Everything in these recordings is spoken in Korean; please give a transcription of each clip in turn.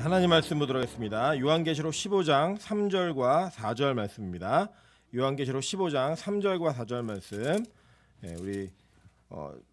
하나님 말씀 보도록 하겠습니다. 요한계시록 15장 3절과 4절 말씀입니다. 요한계시록 15장 3절과 4절 말씀. 우리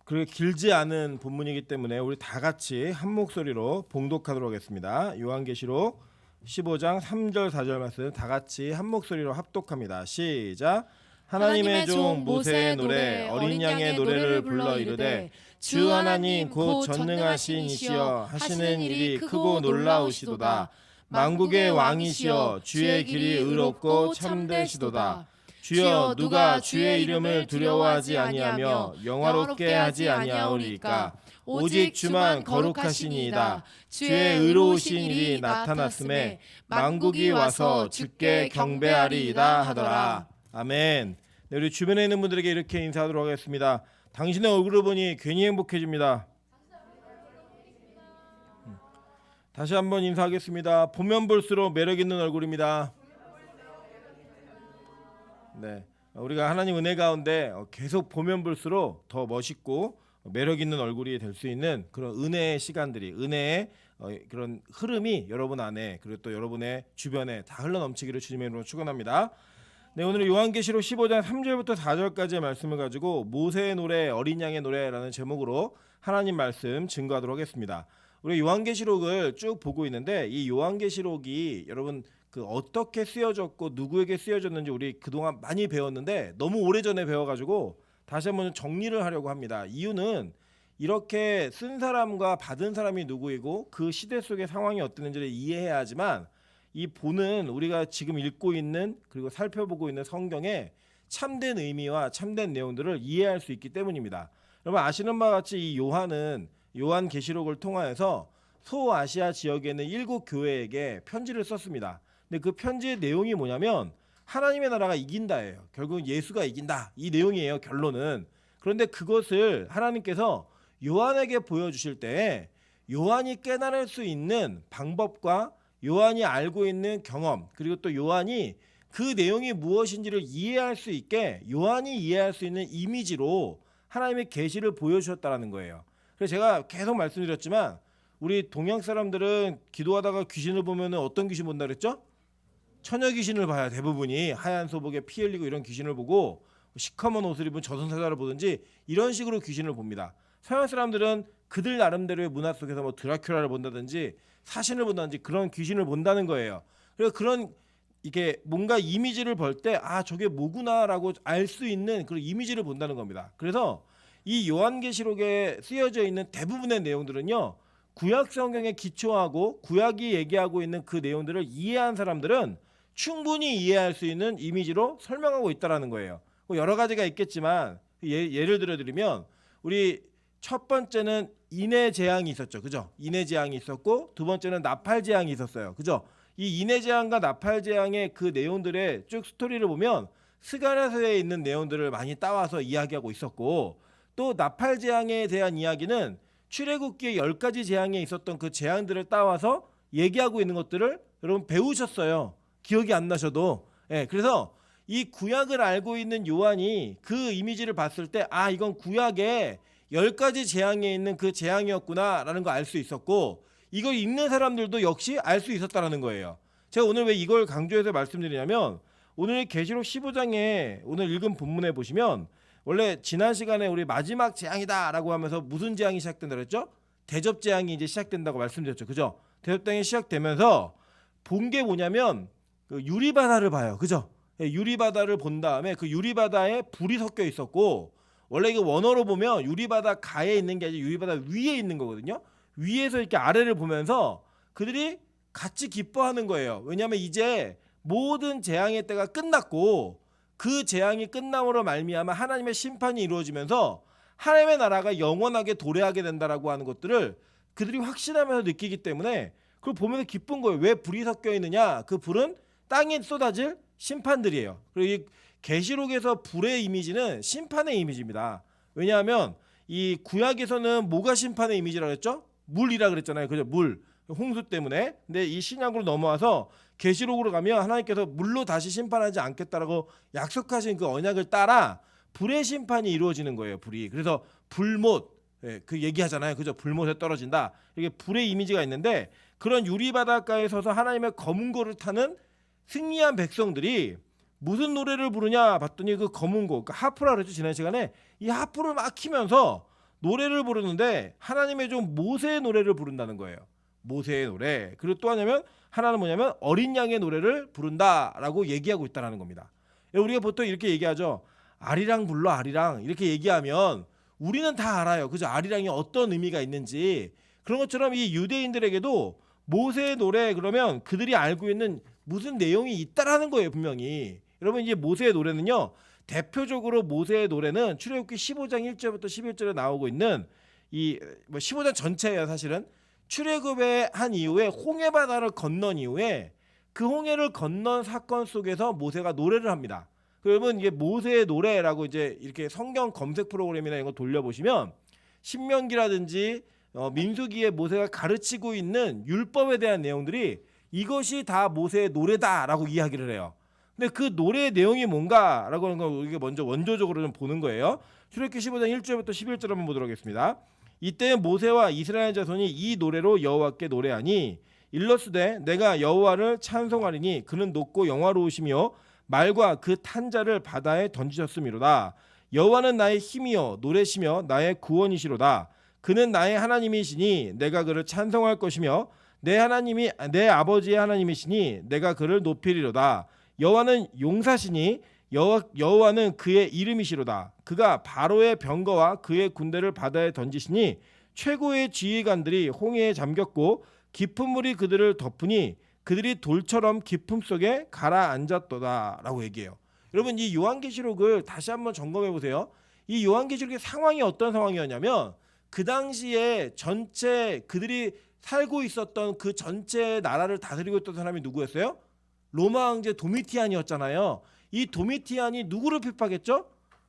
그렇게 길지 않은 본문이기 때문에 우리 다 같이 한 목소리로 봉독하도록 하겠습니다. 요한계시록 15장 3절 4절 말씀 다 같이 한 목소리로 합독합니다. 시작. 하나님의 종 모세의 노래 어린 양의 노래를 불러 이르되 주 하나님 곧 전능하신 이시여 하시는 일이 크고 놀라우시도다. 만국의 왕이시여 주의 길이 의롭고 참되시도다. 주여 누가 주의 이름을 두려워하지 아니하며 영화롭게 하지 아니하오리까. 오직 주만 거룩하시니이다. 주의 의로우신 일이 나타났음에 만국이 와서 주께 경배하리이다 하더라. 아멘. 네, 우리 주변에 있는 분들에게 이렇게 인사하도록 하겠습니다. 당신의 얼굴을 보니 괜히 행복해집니다. 다시 한번 인사하겠습니다. 보면 볼수록 매력 있는 얼굴입니다. 네, 우리가 하나님 은혜 가운데 계속 보면 볼수록 더 멋있고 매력 있는 얼굴이 될 수 있는 그런 은혜의 시간들이, 은혜의 그런 흐름이 여러분 안에 그리고 또 여러분의 주변에 다 흘러넘치기를 주님의 이름으로 축원합니다. 네, 오늘 요한계시록 15장 3절부터 4절까지의 말씀을 가지고 모세의 노래 어린 양의 노래라는 제목으로 하나님 말씀 증거하도록 하겠습니다. 우리 요한계시록을 쭉 보고 있는데 이 요한계시록이 여러분 그 어떻게 쓰여졌고 누구에게 쓰여졌는지 우리 그동안 많이 배웠는데 너무 오래전에 배워가지고 다시 한번 정리를 하려고 합니다. 이유는 이렇게 쓴 사람과 받은 사람이 누구이고 그 시대 속의 상황이 어땠는지를 이해해야 하지만 이 본은 우리가 지금 읽고 있는 그리고 살펴보고 있는 성경의 참된 의미와 참된 내용들을 이해할 수 있기 때문입니다. 여러분 아시는 바와 같이 이 요한은 요한계시록을 통하여서 소아시아 지역에 있는 7 교회에게 편지를 썼습니다. 근데 그 편지의 내용이 뭐냐면 하나님의 나라가 이긴다예요. 결국 예수가 이긴다. 이 내용이에요. 결론은. 그런데 그것을 하나님께서 요한에게 보여주실 때 요한이 깨달을 수 있는 방법과 요한이 알고 있는 경험 그리고 또 요한이 그 내용이 무엇인지를 이해할 수 있게 요한이 이해할 수 있는 이미지로 하나님의 계시를 보여주셨다는 거예요. 그래서 제가 계속 말씀드렸지만 우리 동양 사람들은 기도하다가 귀신을 보면 어떤 귀신 본다 그랬죠? 처녀 귀신을 봐야 대부분이 하얀 소복에 피 흘리고 이런 귀신을 보고 시커먼 옷을 입은 저승사자를 보든지 이런 식으로 귀신을 봅니다. 서양 사람들은 그들 나름대로의 문화 속에서 뭐 드라큘라를 본다든지 사신을 본다든지 그런 귀신을 본다는 거예요. 그래서 그런 이게 뭔가 이미지를 볼 때 아 저게 뭐구나라고 알 수 있는 그런 이미지를 본다는 겁니다. 그래서 이 요한계시록에 쓰여져 있는 대부분의 내용들은요. 구약 성경에 기초하고 구약이 얘기하고 있는 그 내용들을 이해한 사람들은 충분히 이해할 수 있는 이미지로 설명하고 있다는 거예요. 여러 가지가 있겠지만 예를 들어드리면 우리 첫 번째는 인해 재앙이 있었죠. 그죠? 인해 재앙이 있었고 두 번째는 나팔 재앙이 있었어요. 그죠? 이 인해 재앙과 나팔 재앙의 그 내용들의 쭉 스토리를 보면 스가랴서에 있는 내용들을 많이 따와서 이야기하고 있었고 또 나팔 재앙에 대한 이야기는 출애굽기의 10가지 재앙에 있었던 그 재앙들을 따와서 얘기하고 있는 것들을 여러분 배우셨어요. 기억이 안 나셔도. 그래서 이 구약을 알고 있는 요한이 그 이미지를 봤을 때 아 이건 구약에 10가지 재앙에 있는 그 재앙이었구나라는 거 알 수 있었고 이걸 읽는 사람들도 역시 알 수 있었다는 거예요. 제가 오늘 왜 이걸 강조해서 말씀드리냐면 오늘 계시록 15장에 오늘 읽은 본문에 보시면 원래 지난 시간에 우리 마지막 재앙이다라고 하면서 무슨 재앙이 시작된다 그랬죠? 대접 재앙이 이제 시작된다고 말씀드렸죠. 그죠? 대접 재앙이 시작되면서 본 게 뭐냐면 그 유리바다를 봐요. 그죠? 유리바다를 본 다음에 그 유리바다에 불이 섞여 있었고 원래 이거 원어로 보면 유리바다 가에 있는 게 아니라 유리바다 위에 있는 거거든요. 위에서 이렇게 아래를 보면서 그들이 같이 기뻐하는 거예요. 왜냐하면 이제 모든 재앙의 때가 끝났고 그 재앙이 끝남으로 말미암아 하나님의 심판이 이루어지면서 하나님의 나라가 영원하게 도래하게 된다라고 하는 것들을 그들이 확신하면서 느끼기 때문에 그걸 보면서 기쁜 거예요. 왜 불이 섞여 있느냐? 그 불은 땅에 쏟아질 심판들이에요. 그리고 이 계시록에서 불의 이미지는 심판의 이미지입니다. 왜냐하면 이 구약에서는 뭐가 심판의 이미지라고 했죠? 물이라 그랬잖아요. 그죠? 물. 홍수 때문에. 근데 이 신약으로 넘어와서 계시록으로 가면 하나님께서 물로 다시 심판하지 않겠다라고 약속하신 그 언약을 따라 불의 심판이 이루어지는 거예요. 불이. 그래서 불못 예, 그 얘기하잖아요. 그죠? 불못에 떨어진다. 이게 불의 이미지가 있는데 그런 유리 바닷가에 서서 하나님의 검은 고를 타는 승리한 백성들이 무슨 노래를 부르냐 봤더니 그 검은 고, 그 하프라 그랬죠. 지난 시간에 이 하프를 막 키면서 노래를 부르는데 하나님의 종 모세의 노래를 부른다는 거예요. 모세의 노래. 그리고 또 하나면 하나는 뭐냐면 어린 양의 노래를 부른다라고 얘기하고 있다는 겁니다. 우리가 보통 이렇게 얘기하죠. 아리랑 불러 아리랑 이렇게 얘기하면 우리는 다 알아요. 그죠? 아리랑이 어떤 의미가 있는지. 그런 것처럼 이 유대인들에게도 모세의 노래 그러면 그들이 알고 있는 무슨 내용이 있다라는 거예요. 분명히. 여러분 이제 모세의 노래는요. 대표적으로 모세의 노래는 출애굽기 15장 1절부터 11절에 나오고 있는 이 15장 전체예요. 사실은. 출애굽에 한 이후에 홍해 바다를 건넌 이후에 그 홍해를 건넌 사건 속에서 모세가 노래를 합니다. 그러면 이게 모세의 노래라고 이제 이렇게 성경 검색 프로그램이나 이런 거 돌려보시면 신명기라든지 민수기에 모세가 가르치고 있는 율법에 대한 내용들이 이것이 다 모세의 노래다라고 이야기를 해요. 근데 그 노래의 내용이 뭔가라고 하는 걸 우리가 먼저 원조적으로 좀 보는 거예요. 출애굽기 15장 1절부터 11절 한번 보도록 하겠습니다. 이때 모세와 이스라엘 자손이 이 노래로 여호와께 노래하니 일러스되 내가 여호와를 찬송하리니 그는 높고 영화로우시며 말과 그 탄자를 바다에 던지셨음이로다. 여호와는 나의 힘이요 노래시며 나의 구원이시로다. 그는 나의 하나님이시니 내가 그를 찬송할 것이며 내 하나님이 내 아버지의 하나님이시니 내가 그를 높이리로다. 여호와는 용사시니 여호와는 그의 이름이시로다. 그가 바로의 병거와 그의 군대를 바다에 던지시니 최고의 지휘관들이 홍해에 잠겼고 깊은 물이 그들을 덮으니 그들이 돌처럼 깊음 속에 가라앉았도다라고 얘기해요. 여러분 이 요한계시록을 다시 한번 점검해 보세요. 이 요한계시록의 상황이 어떤 상황이었냐면 그 당시에 전체 그들이 살고 있었던 그 전체 나라를 다스리고 있던 사람이 누구였어요? 로마 황제 도미티안이었잖아요. 이 도미티안이 누구를 핍박했죠?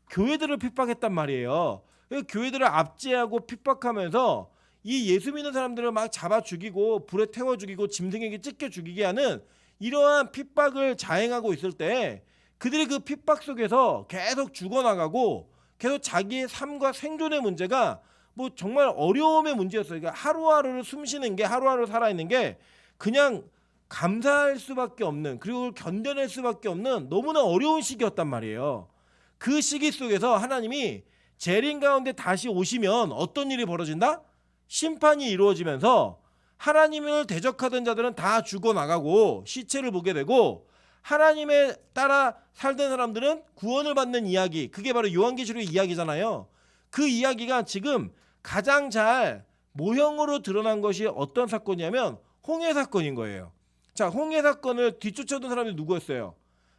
교회들을 핍박했단 말이에요. 교회들을 압제하고 핍박하면서 이 예수 믿는 사람들을 막 잡아 죽이고 불에 태워 죽이고 짐승에게 찢겨 죽이게 하는 이러한 핍박을 자행하고 있을 때 그들이 그 핍박 속에서 계속 죽어나가고 계속 자기의 삶과 생존의 문제가 뭐 정말 어려움의 문제였어요. 그러니까 하루하루를 숨쉬는 게 하루하루 살아있는 게 그냥 감사할 수밖에 없는 그리고 견뎌낼 수밖에 없는 너무나 어려운 시기였단 말이에요. 그 시기 속에서 하나님이 재림 가운데 다시 오시면 어떤 일이 벌어진다? 심판이 이루어지면서 하나님을 대적하던 자들은 다 죽어나가고 시체를 보게 되고 하나님에 따라 살던 사람들은 구원을 받는 이야기 그게 바로 요한계시록의 이야기잖아요. 그 이야기가 지금 가장 잘 모형으로 드러난 것이 어떤 사건이냐면 홍해 사건인 거예요. 자, 홍해 사건을 뒤쫓아오던 사람이 누구였어요?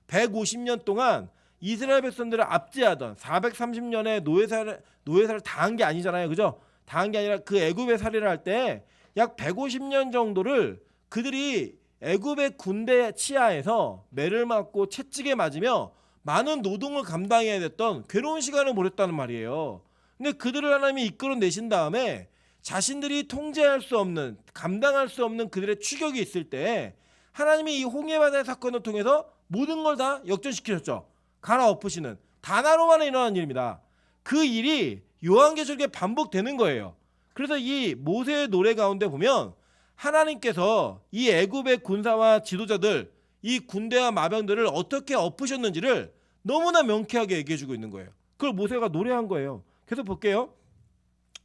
150년 동안 이스라엘 백성들을 압제하던 430년의 노예살을 당한 게 아니잖아요. 그죠? 당한 게 아니라 그 애굽의 살해를 할 때 약 150년 정도를 그들이 애굽의 군대 치하에서 매를 맞고 채찍에 맞으며 많은 노동을 감당해야 됐던 괴로운 시간을 보냈다는 말이에요. 근데 그들을 하나님이 이끌어내신 다음에 자신들이 통제할 수 없는 감당할 수 없는 그들의 추격이 있을 때 하나님이 이 홍해바다의 사건을 통해서 모든 걸 다 역전시키셨죠. 갈아엎으시는 단 하루 만에 일어난 일입니다. 그 일이 요한계시록에 반복되는 거예요. 그래서 이 모세의 노래 가운데 보면 하나님께서 이 애굽의 군사와 지도자들 이 군대와 마병들을 어떻게 엎으셨는지를 너무나 명쾌하게 얘기해주고 있는 거예요. 그걸 모세가 노래한 거예요. 계속 볼게요.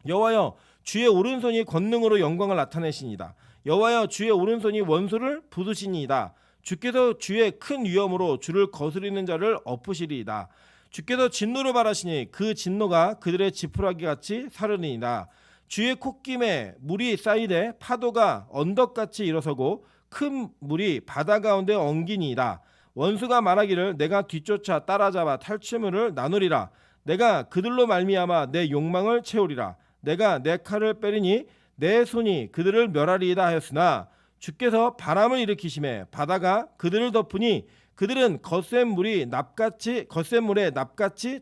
여호와여 주의 오른손이 권능으로 영광을 나타내시니이다. 여호와여 주의 오른손이 원수를 부수시니이다. 주께서 주의 큰 위엄으로 주를 거스리는 자를 엎으시리이다. 주께서 진노를 발하시니 그 진노가 그들의 지푸라기 같이 사르니이다. 주의 콧김에 물이 쌓이되 파도가 언덕같이 일어서고 큰 물이 바다 가운데 엉기니이다. 원수가 말하기를 내가 뒤쫓아 따라잡아 탈취물을 나누리라. 내가 그들로 말미암아 내 욕망을 채우리라. 내가 내 칼을 빼리니 내 손이 그들을 멸하리이다 하였으나 주께서 바람을 일으키심에 바다가 그들을 덮으니 그들은 거센 물에 납같이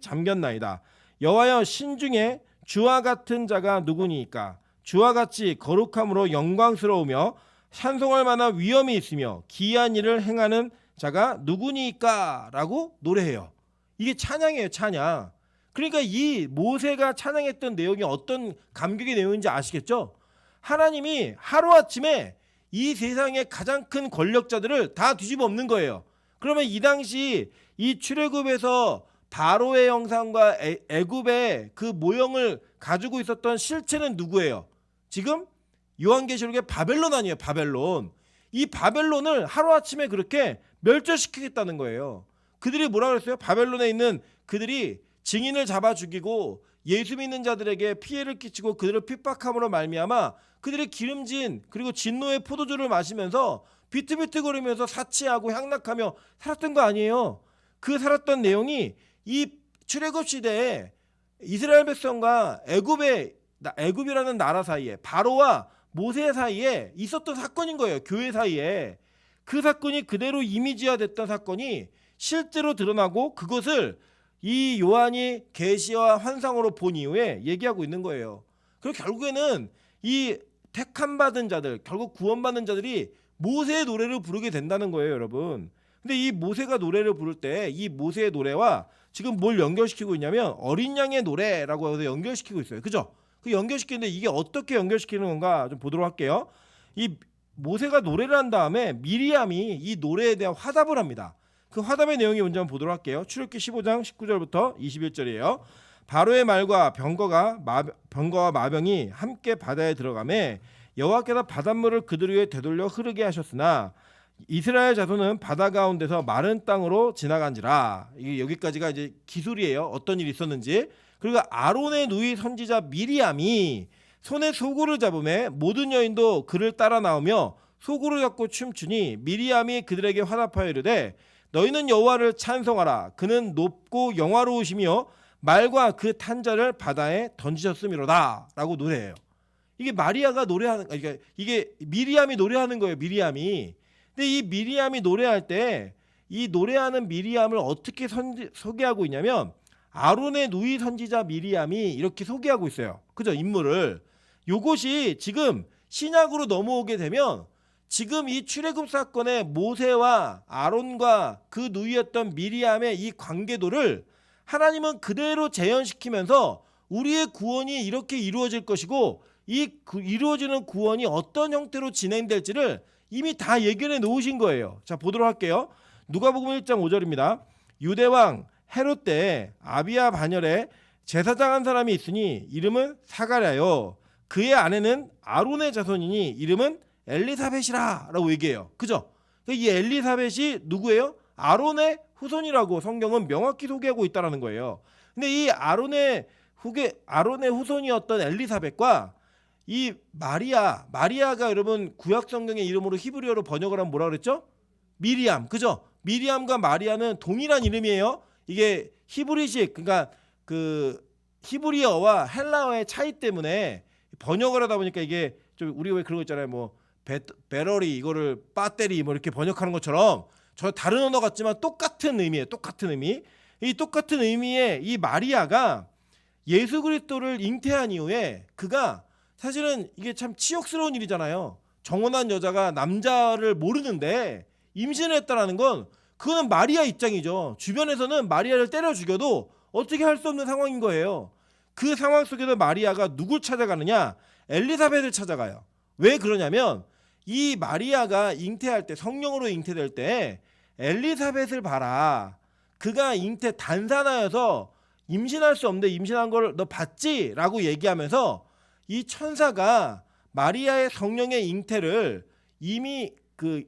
잠겼나이다. 여호와여 신중에 주와 같은 자가 누구니까? 주와 같이 거룩함으로 영광스러우며 찬송할 만한 위엄이 있으며 기이한 일을 행하는 자가 누구니까? 라고 노래해요. 이게 찬양이에요. 찬양. 그러니까 이 모세가 찬양했던 내용이 어떤 감격의 내용인지 아시겠죠? 하나님이 하루아침에 이 세상의 가장 큰 권력자들을 다 뒤집어 엎는 거예요. 그러면 이 당시 이 출애굽에서 바로의 형상과 애굽의 그 모형을 가지고 있었던 실체는 누구예요? 지금 요한계시록의 바벨론 아니에요. 바벨론. 이 바벨론을 하루아침에 그렇게 멸절시키겠다는 거예요. 그들이 뭐라 그랬어요? 바벨론에 있는 그들이 증인을 잡아 죽이고 예수 믿는 자들에게 피해를 끼치고 그들을 핍박함으로 말미암아 그들의 기름진 그리고 진노의 포도주를 마시면서 비트비트거리면서 사치하고 향락하며 살았던 거 아니에요. 그 살았던 내용이 이 출애굽 시대에 이스라엘 백성과 애굽이라는 나라 사이에 바로와 모세 사이에 있었던 사건인 거예요. 교회 사이에. 그 사건이 그대로 이미지화됐던 사건이 실제로 드러나고 그것을 이 요한이 계시와 환상으로 본 이후에 얘기하고 있는 거예요. 그리고 결국에는 이 택함 받은 자들, 결국 구원받는 자들이 모세의 노래를 부르게 된다는 거예요, 여러분. 근데 이 모세가 노래를 부를 때 이 모세의 노래와 지금 뭘 연결시키고 있냐면 어린 양의 노래라고 해서 연결시키고 있어요. 그죠? 그 연결시키는데 이게 어떻게 연결시키는 건가 좀 보도록 할게요. 이 모세가 노래를 한 다음에 미리암이 이 노래에 대한 화답을 합니다. 그 화답의 내용이 먼저 한번 보도록 할게요. 출애굽기 15장 19절부터 21절이에요. 바로의 말과 병거와 마병이 함께 바다에 들어가매 여호와께서 바닷물을 그들 위에 되돌려 흐르게 하셨으나 이스라엘 자손은 바다 가운데서 마른 땅으로 지나간지라. 이게 여기까지가 이제 기술이에요. 어떤 일이 있었는지. 그리고 아론의 누이 선지자 미리암이 손에 소고를 잡으매 모든 여인도 그를 따라 나오며 소고를 잡고 춤추니 미리암이 그들에게 화답하여 이르되 너희는 여호와를 찬송하라. 그는 높고 영화로우시며 말과 그 탄자를 바다에 던지셨음이로다. 라고 노래해요. 이게 마리아가 노래하는, 그러니까 이게 미리암이 노래하는 거예요. 미리암이. 근데 이 미리암이 노래할 때 이 노래하는 미리암을 어떻게 소개하고 있냐면 아론의 누이 선지자 미리암이 이렇게 소개하고 있어요. 그죠? 인물을. 요것이 지금 신약으로 넘어오게 되면 지금 이 출애굽 사건의 모세와 아론과 그 누이였던 미리암의 이 관계도를 하나님은 그대로 재현시키면서 우리의 구원이 이렇게 이루어질 것이고 이 이루어지는 구원이 어떤 형태로 진행될지를 이미 다 예견해 놓으신 거예요. 자, 보도록 할게요. 누가복음 1장 5절입니다. 유대왕 헤롯 때 아비야 반열에 제사장 한 사람이 있으니 이름은 사가랴요. 그의 아내는 아론의 자손이니 이름은 엘리사벳이라 라고 얘기해요. 그죠? 이 엘리사벳이 누구예요? 아론의 후손이라고 성경은 명확히 소개하고 있다는 거예요. 근데 이 아론의 후손이었던 엘리사벳과 이 마리아가 여러분 구약 성경의 이름으로 히브리어로 번역을 하면 뭐라 그랬죠? 미리암. 그죠? 미리암과 마리아는 동일한 이름이에요. 이게 히브리식, 그러니까 그 히브리어와 헬라어의 차이 때문에 번역을 하다 보니까 이게 좀 우리 왜 그런 거 있잖아요. 뭐 베러리 이거를 빠떼리 뭐 이렇게 번역하는 것처럼 저 다른 언어 같지만 똑같은 의미예요. 똑같은 의미. 이 똑같은 의미의 이 마리아가 예수 그리스도를 잉태한 이후에 그가 사실은 이게 참 치욕스러운 일이잖아요. 정혼한 여자가 남자를 모르는데 임신을 했다라는 건 그거는 마리아 입장이죠. 주변에서는 마리아를 때려 죽여도 어떻게 할 수 없는 상황인 거예요. 그 상황 속에서 마리아가 누굴 찾아가느냐? 엘리사벳을 찾아가요. 왜 그러냐면 이 마리아가 잉태할 때 성령으로 잉태될 때 엘리사벳을 봐라. 그가 잉태 단산하여서 임신할 수 없는데 임신한 걸 너 봤지? 라고 얘기하면서 이 천사가 마리아의 성령의 잉태를 이미 그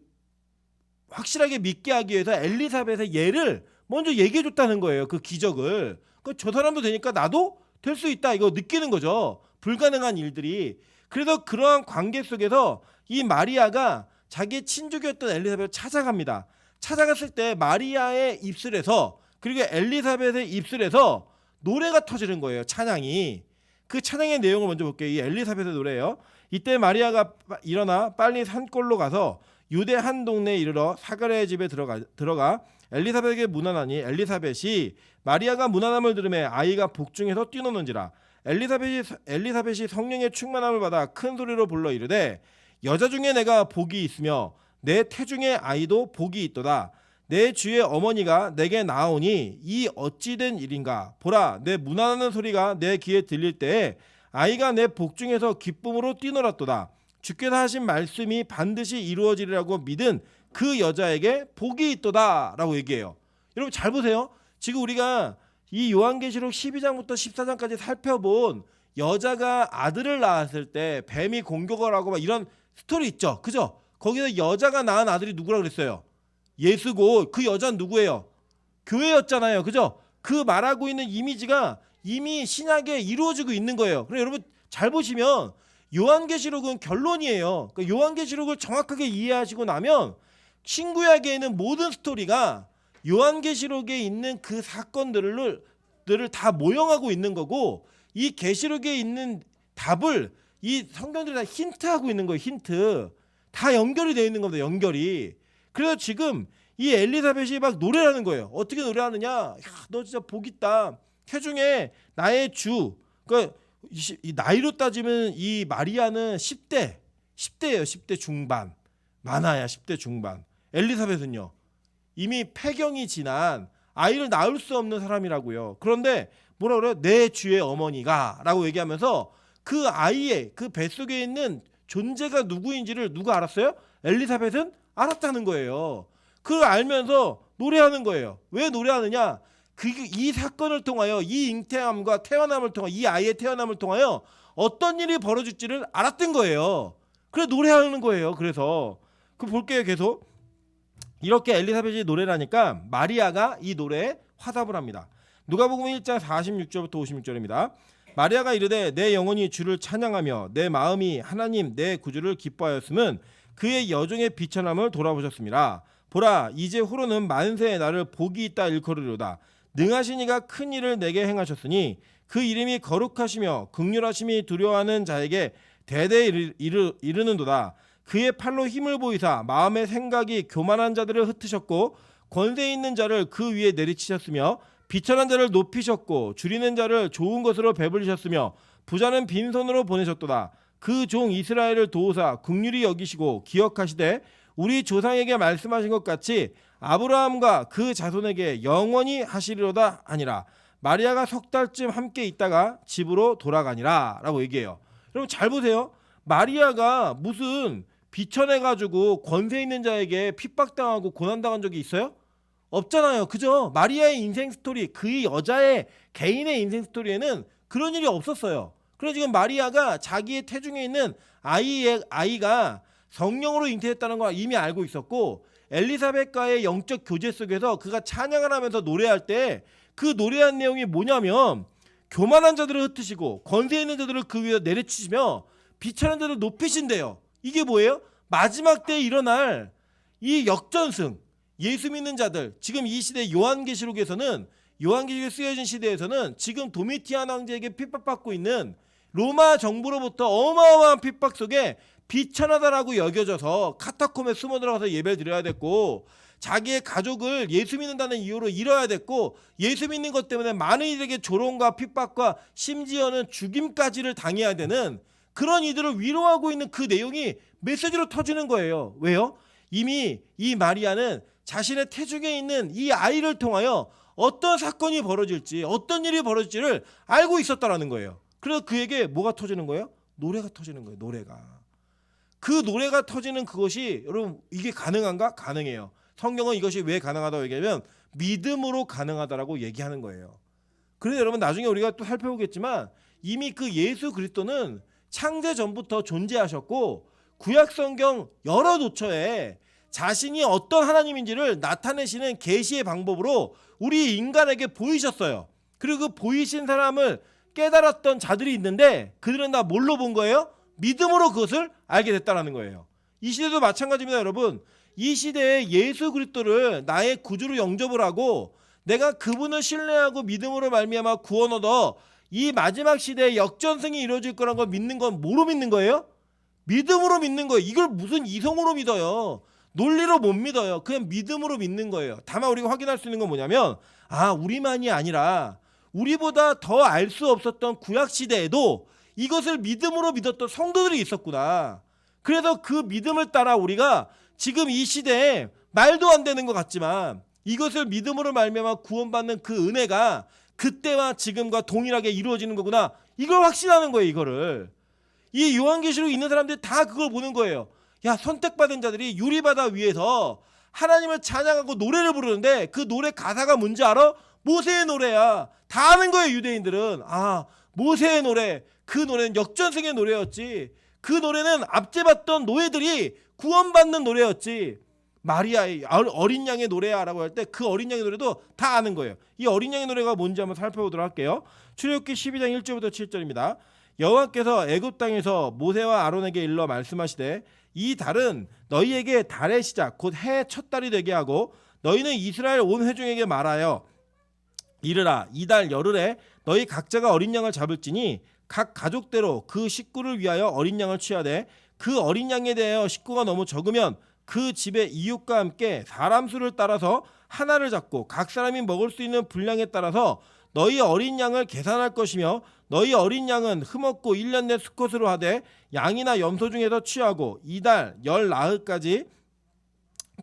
확실하게 믿게 하기 위해서 엘리사벳의 예를 먼저 얘기해 줬다는 거예요. 그 기적을. 저 사람도 되니까 나도 될 수 있다. 이거 느끼는 거죠. 불가능한 일들이. 그래서 그러한 관계 속에서 이 마리아가 자기의 친족이었던 엘리사벳을 찾아갑니다. 찾아갔을 때 마리아의 입술에서 그리고 엘리사벳의 입술에서 노래가 터지는 거예요. 찬양이. 그 찬양의 내용을 먼저 볼게요. 이 엘리사벳의 노래예요. 이때 마리아가 일어나 빨리 산골로 가서 유대 한 동네에 이르러 사가랴의 집에 들어가 엘리사벳에게 문안하니 엘리사벳이 마리아가 문안함을 들으매 아이가 복중에서 뛰노는지라. 엘리사벳이 성령의 충만함을 받아 큰 소리로 불러 이르되 여자 중에 내가 복이 있으며 내 태중의 아이도 복이 있도다. 내 주의 어머니가 내게 나오니 이 어찌된 일인가. 보라, 내 문안하는 소리가 내 귀에 들릴 때에 아이가 내 복중에서 기쁨으로 뛰놀았도다. 주께서 하신 말씀이 반드시 이루어지리라고 믿은 그 여자에게 복이 있도다 라고 얘기해요. 여러분 잘 보세요. 지금 우리가 이 요한계시록 12장부터 14장까지 살펴본 여자가 아들을 낳았을 때 뱀이 공격을 하고 막 이런 스토리 있죠. 그죠? 거기서 여자가 낳은 아들이 누구라 그랬어요? 예수고 그 여자는 누구예요? 교회였잖아요. 그죠? 그 말하고 있는 이미지가 이미 신약에 이루어지고 있는 거예요. 그럼 여러분 잘 보시면 요한계시록은 결론이에요. 그러니까 요한계시록을 정확하게 이해하시고 나면 신구약에 있는 모든 스토리가 요한계시록에 있는 그 사건들을 다 모형하고 있는 거고, 이 계시록에 있는 답을 이 성경들이 다 힌트하고 있는 거예요. 힌트 다 연결이 되어 있는 겁니다. 연결이. 그래서 지금 이 엘리사벳이 막 노래하는 거예요. 어떻게 노래하느냐? 야, 너 진짜 복 있다. 태중에 나의 주. 그러니까 이 나이로 따지면 이 마리아는 10대예요. 10대 중반. 많아야 10대 중반. 엘리사벳은요, 이미 폐경이 지난 아이를 낳을 수 없는 사람이라고요. 그런데 뭐라 그래요? 내 주의 어머니가 라고 얘기하면서 그 아이의 그 뱃속에 있는 존재가 누구인지를 누가 알았어요? 엘리사벳은 알았다는 거예요. 그걸 알면서 노래하는 거예요. 왜 노래하느냐? 이 사건을 통하여, 이 잉태함과 태어남을 통하여, 이 아이의 태어남을 통하여 어떤 일이 벌어질지를 알았던 거예요. 그래 노래하는 거예요. 그래서 그 볼게요. 계속 이렇게 엘리사벳이 노래를 하니까 마리아가 이 노래에 화답을 합니다. 누가복음 1장 46절부터 56절입니다. 마리아가 이르되 내 영혼이 주를 찬양하며 내 마음이 하나님 내 구주를 기뻐하였음은 그의 여종의 비천함을 돌아보셨습니다. 보라, 이제 후로는 만세에 나를 복이 있다 일컬으리로다. 능하신 이가 큰 일을 내게 행하셨으니 그 이름이 거룩하시며 긍휼하심이 두려워하는 자에게 대대에 이르는도다. 그의 팔로 힘을 보이사 마음의 생각이 교만한 자들을 흩으셨고 권세 있는 자를 그 위에 내리치셨으며 비천한 자를 높이셨고 줄이는 자를 좋은 것으로 배불리셨으며 부자는 빈손으로 보내셨도다. 그 종 이스라엘을 도우사 긍휼히 여기시고 기억하시되 우리 조상에게 말씀하신 것 같이 아브라함과 그 자손에게 영원히 하시리로다 하니라. 마리아가 석 달쯤 함께 있다가 집으로 돌아가니라 라고 얘기해요. 여러분 잘 보세요. 마리아가 무슨 비천해가지고 권세 있는 자에게 핍박당하고 고난당한 적이 있어요? 없잖아요. 그죠? 마리아의 인생 스토리, 그 여자의 개인의 인생 스토리에는 그런 일이 없었어요. 그래서 지금 마리아가 자기의 태중에 있는 아이가 성령으로 잉태했다는 걸 이미 알고 있었고, 엘리사벳과의 영적 교제 속에서 그가 찬양을 하면서 노래할 때 그 노래한 내용이 뭐냐면 교만한 자들을 흩으시고 권세 있는 자들을 그 위에 내려치시며 비천한 자들을 높이신대요. 이게 뭐예요? 마지막 때에 일어날 이 역전승, 예수 믿는 자들, 지금 이 시대 요한계시록에 쓰여진 시대에서는 지금 도미티안 황제에게 핍박받고 있는 로마 정부로부터 어마어마한 핍박 속에 비천하다라고 여겨져서 카타콤에 숨어 들어가서 예배를 드려야 됐고, 자기의 가족을 예수 믿는다는 이유로 잃어야 됐고, 예수 믿는 것 때문에 많은 이들에게 조롱과 핍박과 심지어는 죽임까지를 당해야 되는 그런 이들을 위로하고 있는 그 내용이 메시지로 터지는 거예요. 왜요? 이미 이 마리아는 자신의 태중에 있는 이 아이를 통하여 어떤 사건이 벌어질지, 어떤 일이 벌어질지를 알고 있었다라는 거예요. 그래서 그에게 뭐가 터지는 거예요? 노래가 터지는 거예요. 노래가. 그 노래가 터지는 그것이, 여러분 이게 가능한가? 가능해요. 성경은 이것이 왜 가능하다고 얘기하면 믿음으로 가능하다라고 얘기하는 거예요. 그래서 여러분 나중에 우리가 또 살펴보겠지만 이미 그 예수 그리스도는 창세 전부터 존재하셨고, 구약 성경 여러 도처에 자신이 어떤 하나님인지를 나타내시는 계시의 방법으로 우리 인간에게 보이셨어요. 그리고 그 보이신 사람을 깨달았던 자들이 있는데 그들은 다 뭘로 본 거예요? 믿음으로 그것을 알게 됐다는 거예요. 이 시대도 마찬가지입니다. 여러분, 이 시대에 예수 그리스도를 나의 구주로 영접을 하고 내가 그분을 신뢰하고 믿음으로 말미암아 구원 얻어 이 마지막 시대에 역전승이 이루어질 거라는 걸 믿는 건 뭐로 믿는 거예요? 믿음으로 믿는 거예요. 이걸 무슨 이성으로 믿어요? 논리로 못 믿어요. 그냥 믿음으로 믿는 거예요. 다만 우리가 확인할 수 있는 건 뭐냐면, 우리만이 아니라 우리보다 더 알 수 없었던 구약 시대에도 이것을 믿음으로 믿었던 성도들이 있었구나. 그래서 그 믿음을 따라 우리가 지금 이 시대에 말도 안 되는 것 같지만 이것을 믿음으로 말미암아 구원받는 그 은혜가 그때와 지금과 동일하게 이루어지는 거구나. 이걸 확신하는 거예요. 이거를. 이 요한계시록 있는 사람들이 다 그걸 보는 거예요. 야, 선택받은 자들이 유리바다 위에서 하나님을 찬양하고 노래를 부르는데 그 노래 가사가 뭔지 알아? 모세의 노래야. 다 아는 거예요. 유대인들은. 아, 모세의 노래. 그 노래는 역전승의 노래였지. 그 노래는 압제받던 노예들이 구원받는 노래였지. 마리아의 어린 양의 노래야 라고 할 때 그 어린 양의 노래도 다 아는 거예요. 이 어린 양의 노래가 뭔지 한번 살펴보도록 할게요. 출애굽기 12장 1절부터 7절입니다. 여호와께서 애굽 땅에서 모세와 아론에게 일러 말씀하시되 이 달은 너희에게 달의 시작 곧 해의 첫 달이 되게 하고 너희는 이스라엘 온 회중에게 말하여 이르라 이 달 열흘에 너희 각자가 어린 양을 잡을지니 각 가족대로 그 식구를 위하여 어린 양을 취하되 그 어린 양에 대하여 식구가 너무 적으면 그 집의 이웃과 함께 사람 수를 따라서 하나를 잡고 각 사람이 먹을 수 있는 분량에 따라서 너희 어린 양을 계산할 것이며 너희 어린 양은 흠없고 1년 내 수컷으로 하되 양이나 염소 중에서 취하고 이달 열 나흘까지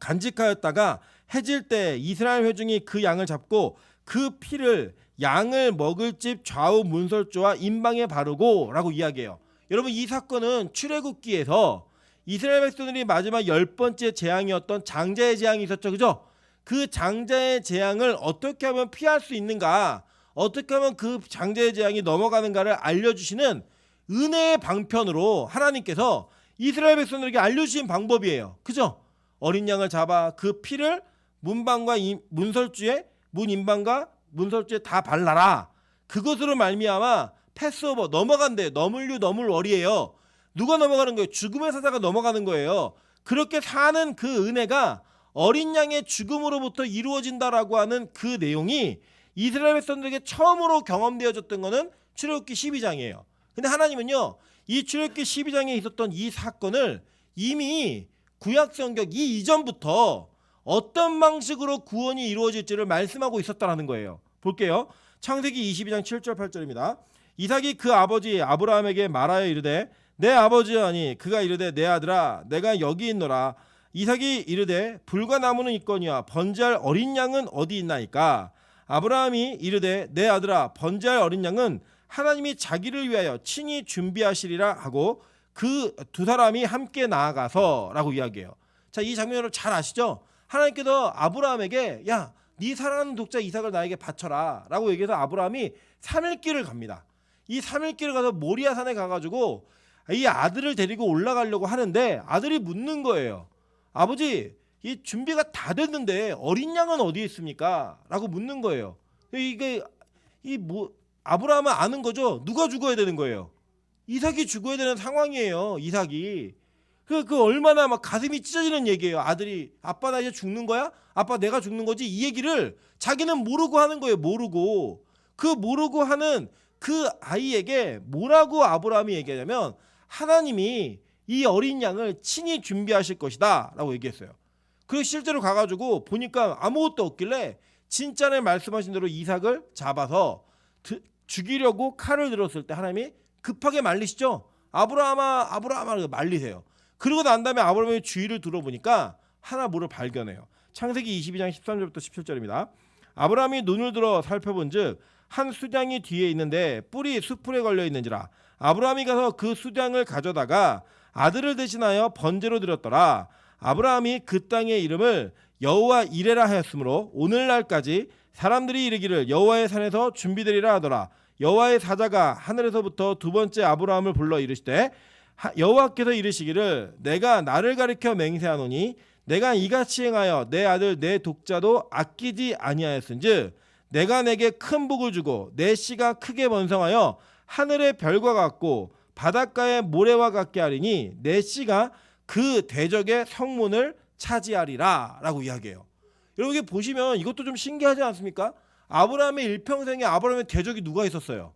간직하였다가 해질 때 이스라엘 회중이 그 양을 잡고 그 피를 양을 먹을 집 좌우 문설주와 임방에 바르고 라고 이야기해요. 여러분 이 사건은 출애굽기에서 이스라엘 백성들이 마지막 10번째 재앙이었던 장자의 재앙이 있었죠. 그죠? 그 장자의 재앙을 어떻게 하면 피할 수 있는가, 어떻게 하면 그 장자의 재앙이 넘어가는가를 알려주시는 은혜의 방편으로 하나님께서 이스라엘 백성들에게 알려주신 방법이에요. 그죠? 어린 양을 잡아 그 피를 문방과 문설주에 문임방과 문설주에 다 발라라. 그것으로 말미암아 패스오버 넘어간대. 너물워리예요. 누가 넘어가는 거예요? 죽음의 사자가 넘어가는 거예요. 그렇게 사는 그 은혜가 어린 양의 죽음으로부터 이루어진다라고 하는 그 내용이 이스라엘 백성들에게 처음으로 경험되어졌던 것은 출애굽기 12장이에요. 근데 하나님은요, 이 출애굽기 12장에 있었던 이 사건을 이미 구약성경 이 이전부터 어떤 방식으로 구원이 이루어질지를 말씀하고 있었다라는 거예요. 볼게요. 창세기 22장 7절 8절입니다. 이삭이 그 아버지 아브라함에게 말하여 이르되 내 아버지여니 그가 이르되 내 아들아 내가 여기 있노라. 이삭이 이르되 불과 나무는 있거니와 번제할 어린 양은 어디 있나이까. 아브라함이 이르되 내 아들아 번제할 어린 양은 하나님이 자기를 위하여 친히 준비하시리라 하고 그 두 사람이 함께 나아가서 라고 이야기해요. 자, 이 장면을 잘 아시죠? 하나님께서 아브라함에게 야, 네 사랑하는 독자 이삭을 나에게 바쳐라 라고 얘기해서 아브라함이 3일 길을 갑니다. 이 3일 길을 가서 모리아산에 가가지고 이 아들을 데리고 올라가려고 하는데 아들이 묻는 거예요. 아버지, 이 준비가 다 됐는데 어린 양은 어디에 있습니까? 라고 묻는 거예요. 이게 아브라함은 아는 거죠. 누가 죽어야 되는 거예요. 이삭이 죽어야 되는 상황이에요. 이삭이. 그 얼마나 막 가슴이 찢어지는 얘기예요. 아들이 아빠 나 이제 죽는 거야? 아빠 내가 죽는 거지? 이 얘기를 자기는 모르고 하는 거예요. 모르고. 그 모르고 하는 그 아이에게 뭐라고 아브라함이 얘기하냐면 하나님이 이 어린 양을 친히 준비하실 것이다 라고 얘기했어요. 그리고 실제로 가가지고 보니까 아무것도 없길래 진짜는 말씀하신 대로 이삭을 잡아서 죽이려고 칼을 들었을 때 하나님이 급하게 말리시죠. 아브라함아 말리세요. 그리고 난 다음에 아브라함의 주위를 둘러보니까 하나 뭐를 발견해요. 창세기 22장 13절부터 17절입니다. 아브라함이 눈을 들어 살펴본즉 한 수장이 뒤에 있는데 뿔이 수풀에 걸려 있는지라. 아브라함이 가서 그 수장을 가져다가 아들을 대신하여 번제로 드렸더라. 아브라함이 그 땅의 이름을 여호와 이레라 하였으므로 오늘날까지 사람들이 이르기를 여호와의 산에서 준비되리라 하더라. 여호와의 사자가 하늘에서부터 두 번째 아브라함을 불러 이르시되 여호와께서 이르시기를 내가 나를 가리켜 맹세하노니 내가 이같이 행하여 내 아들 내 독자도 아끼지 아니하였은즉 내가 내게 큰 복을 주고 내 씨가 크게 번성하여 하늘의 별과 같고 바닷가의 모래와 같게 하리니 내 씨가 그 대적의 성문을 차지하리라 라고 이야기해요. 여러분 이게 보시면 이것도 좀 신기하지 않습니까? 아브라함의 일평생에 아브라함의 대적이 누가 있었어요?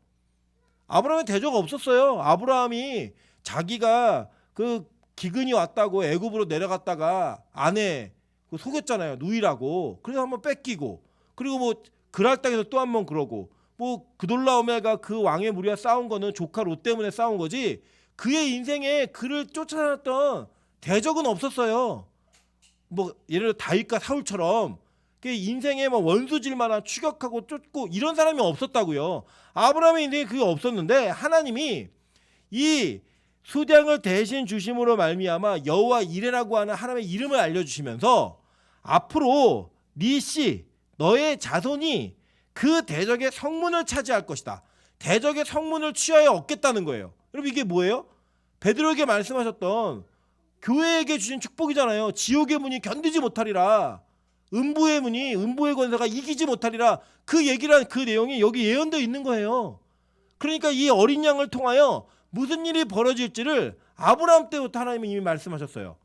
아브라함의 대적 없었어요. 아브라함이 자기가 그 기근이 왔다고 애굽으로 내려갔다가 아내 속였잖아요. 누이라고. 그래서 한번 뺏기고 그리고 뭐 그랄 땅에서 또 한번 그러고 뭐 그돌라오메가 그 왕의 무리와 싸운 거는 조카 롯 때문에 싸운 거지 그의 인생에 그를 쫓아다녔던 대적은 없었어요. 뭐 예를 들어 다윗과 사울처럼 인생에 뭐 원수질 만한 추격하고 쫓고 이런 사람이 없었다고요. 아브라함의 인생에 그게 없었는데 하나님이 이 수량을 대신 주심으로 말미암아 여호와 이레라고 하는 하나님의 이름을 알려주시면서 앞으로 네 씨 너의 자손이 그 대적의 성문을 차지할 것이다. 대적의 성문을 취하여 얻겠다는 거예요. 여러분 이게 뭐예요? 베드로에게 말씀하셨던 교회에게 주신 축복이잖아요. 지옥의 문이 견디지 못하리라. 음부의 문이 음부의 권세가 이기지 못하리라. 그 얘기란 그 내용이 여기 예언되어 있는 거예요. 그러니까 이 어린 양을 통하여 무슨 일이 벌어질지를 아브라함 때부터 하나님이 이미 말씀하셨어요.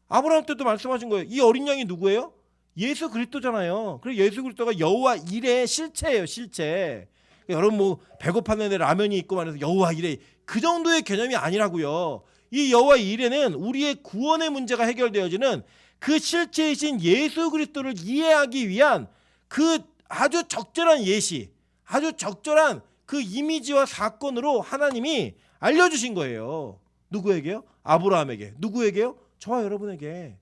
아브라함 때도 말씀하신 거예요. 이 어린 양이 누구예요? 예수 그리스도잖아요. 그리고 예수 그리스도가 여호와 이레의 실체예요. 실체. 여러분 뭐 배고팠는데 라면이 있고 말해서 여호와 이레 그 정도의 개념이 아니라고요. 이 여호와 이레는 우리의 구원의 문제가 해결되어지는 그 실체이신 예수 그리스도를 이해하기 위한 그 아주 적절한 예시, 아주 적절한 그 이미지와 사건으로 하나님이 알려주신 거예요. 누구에게요? 아브라함에게. 누구에게요? 저와 여러분에게.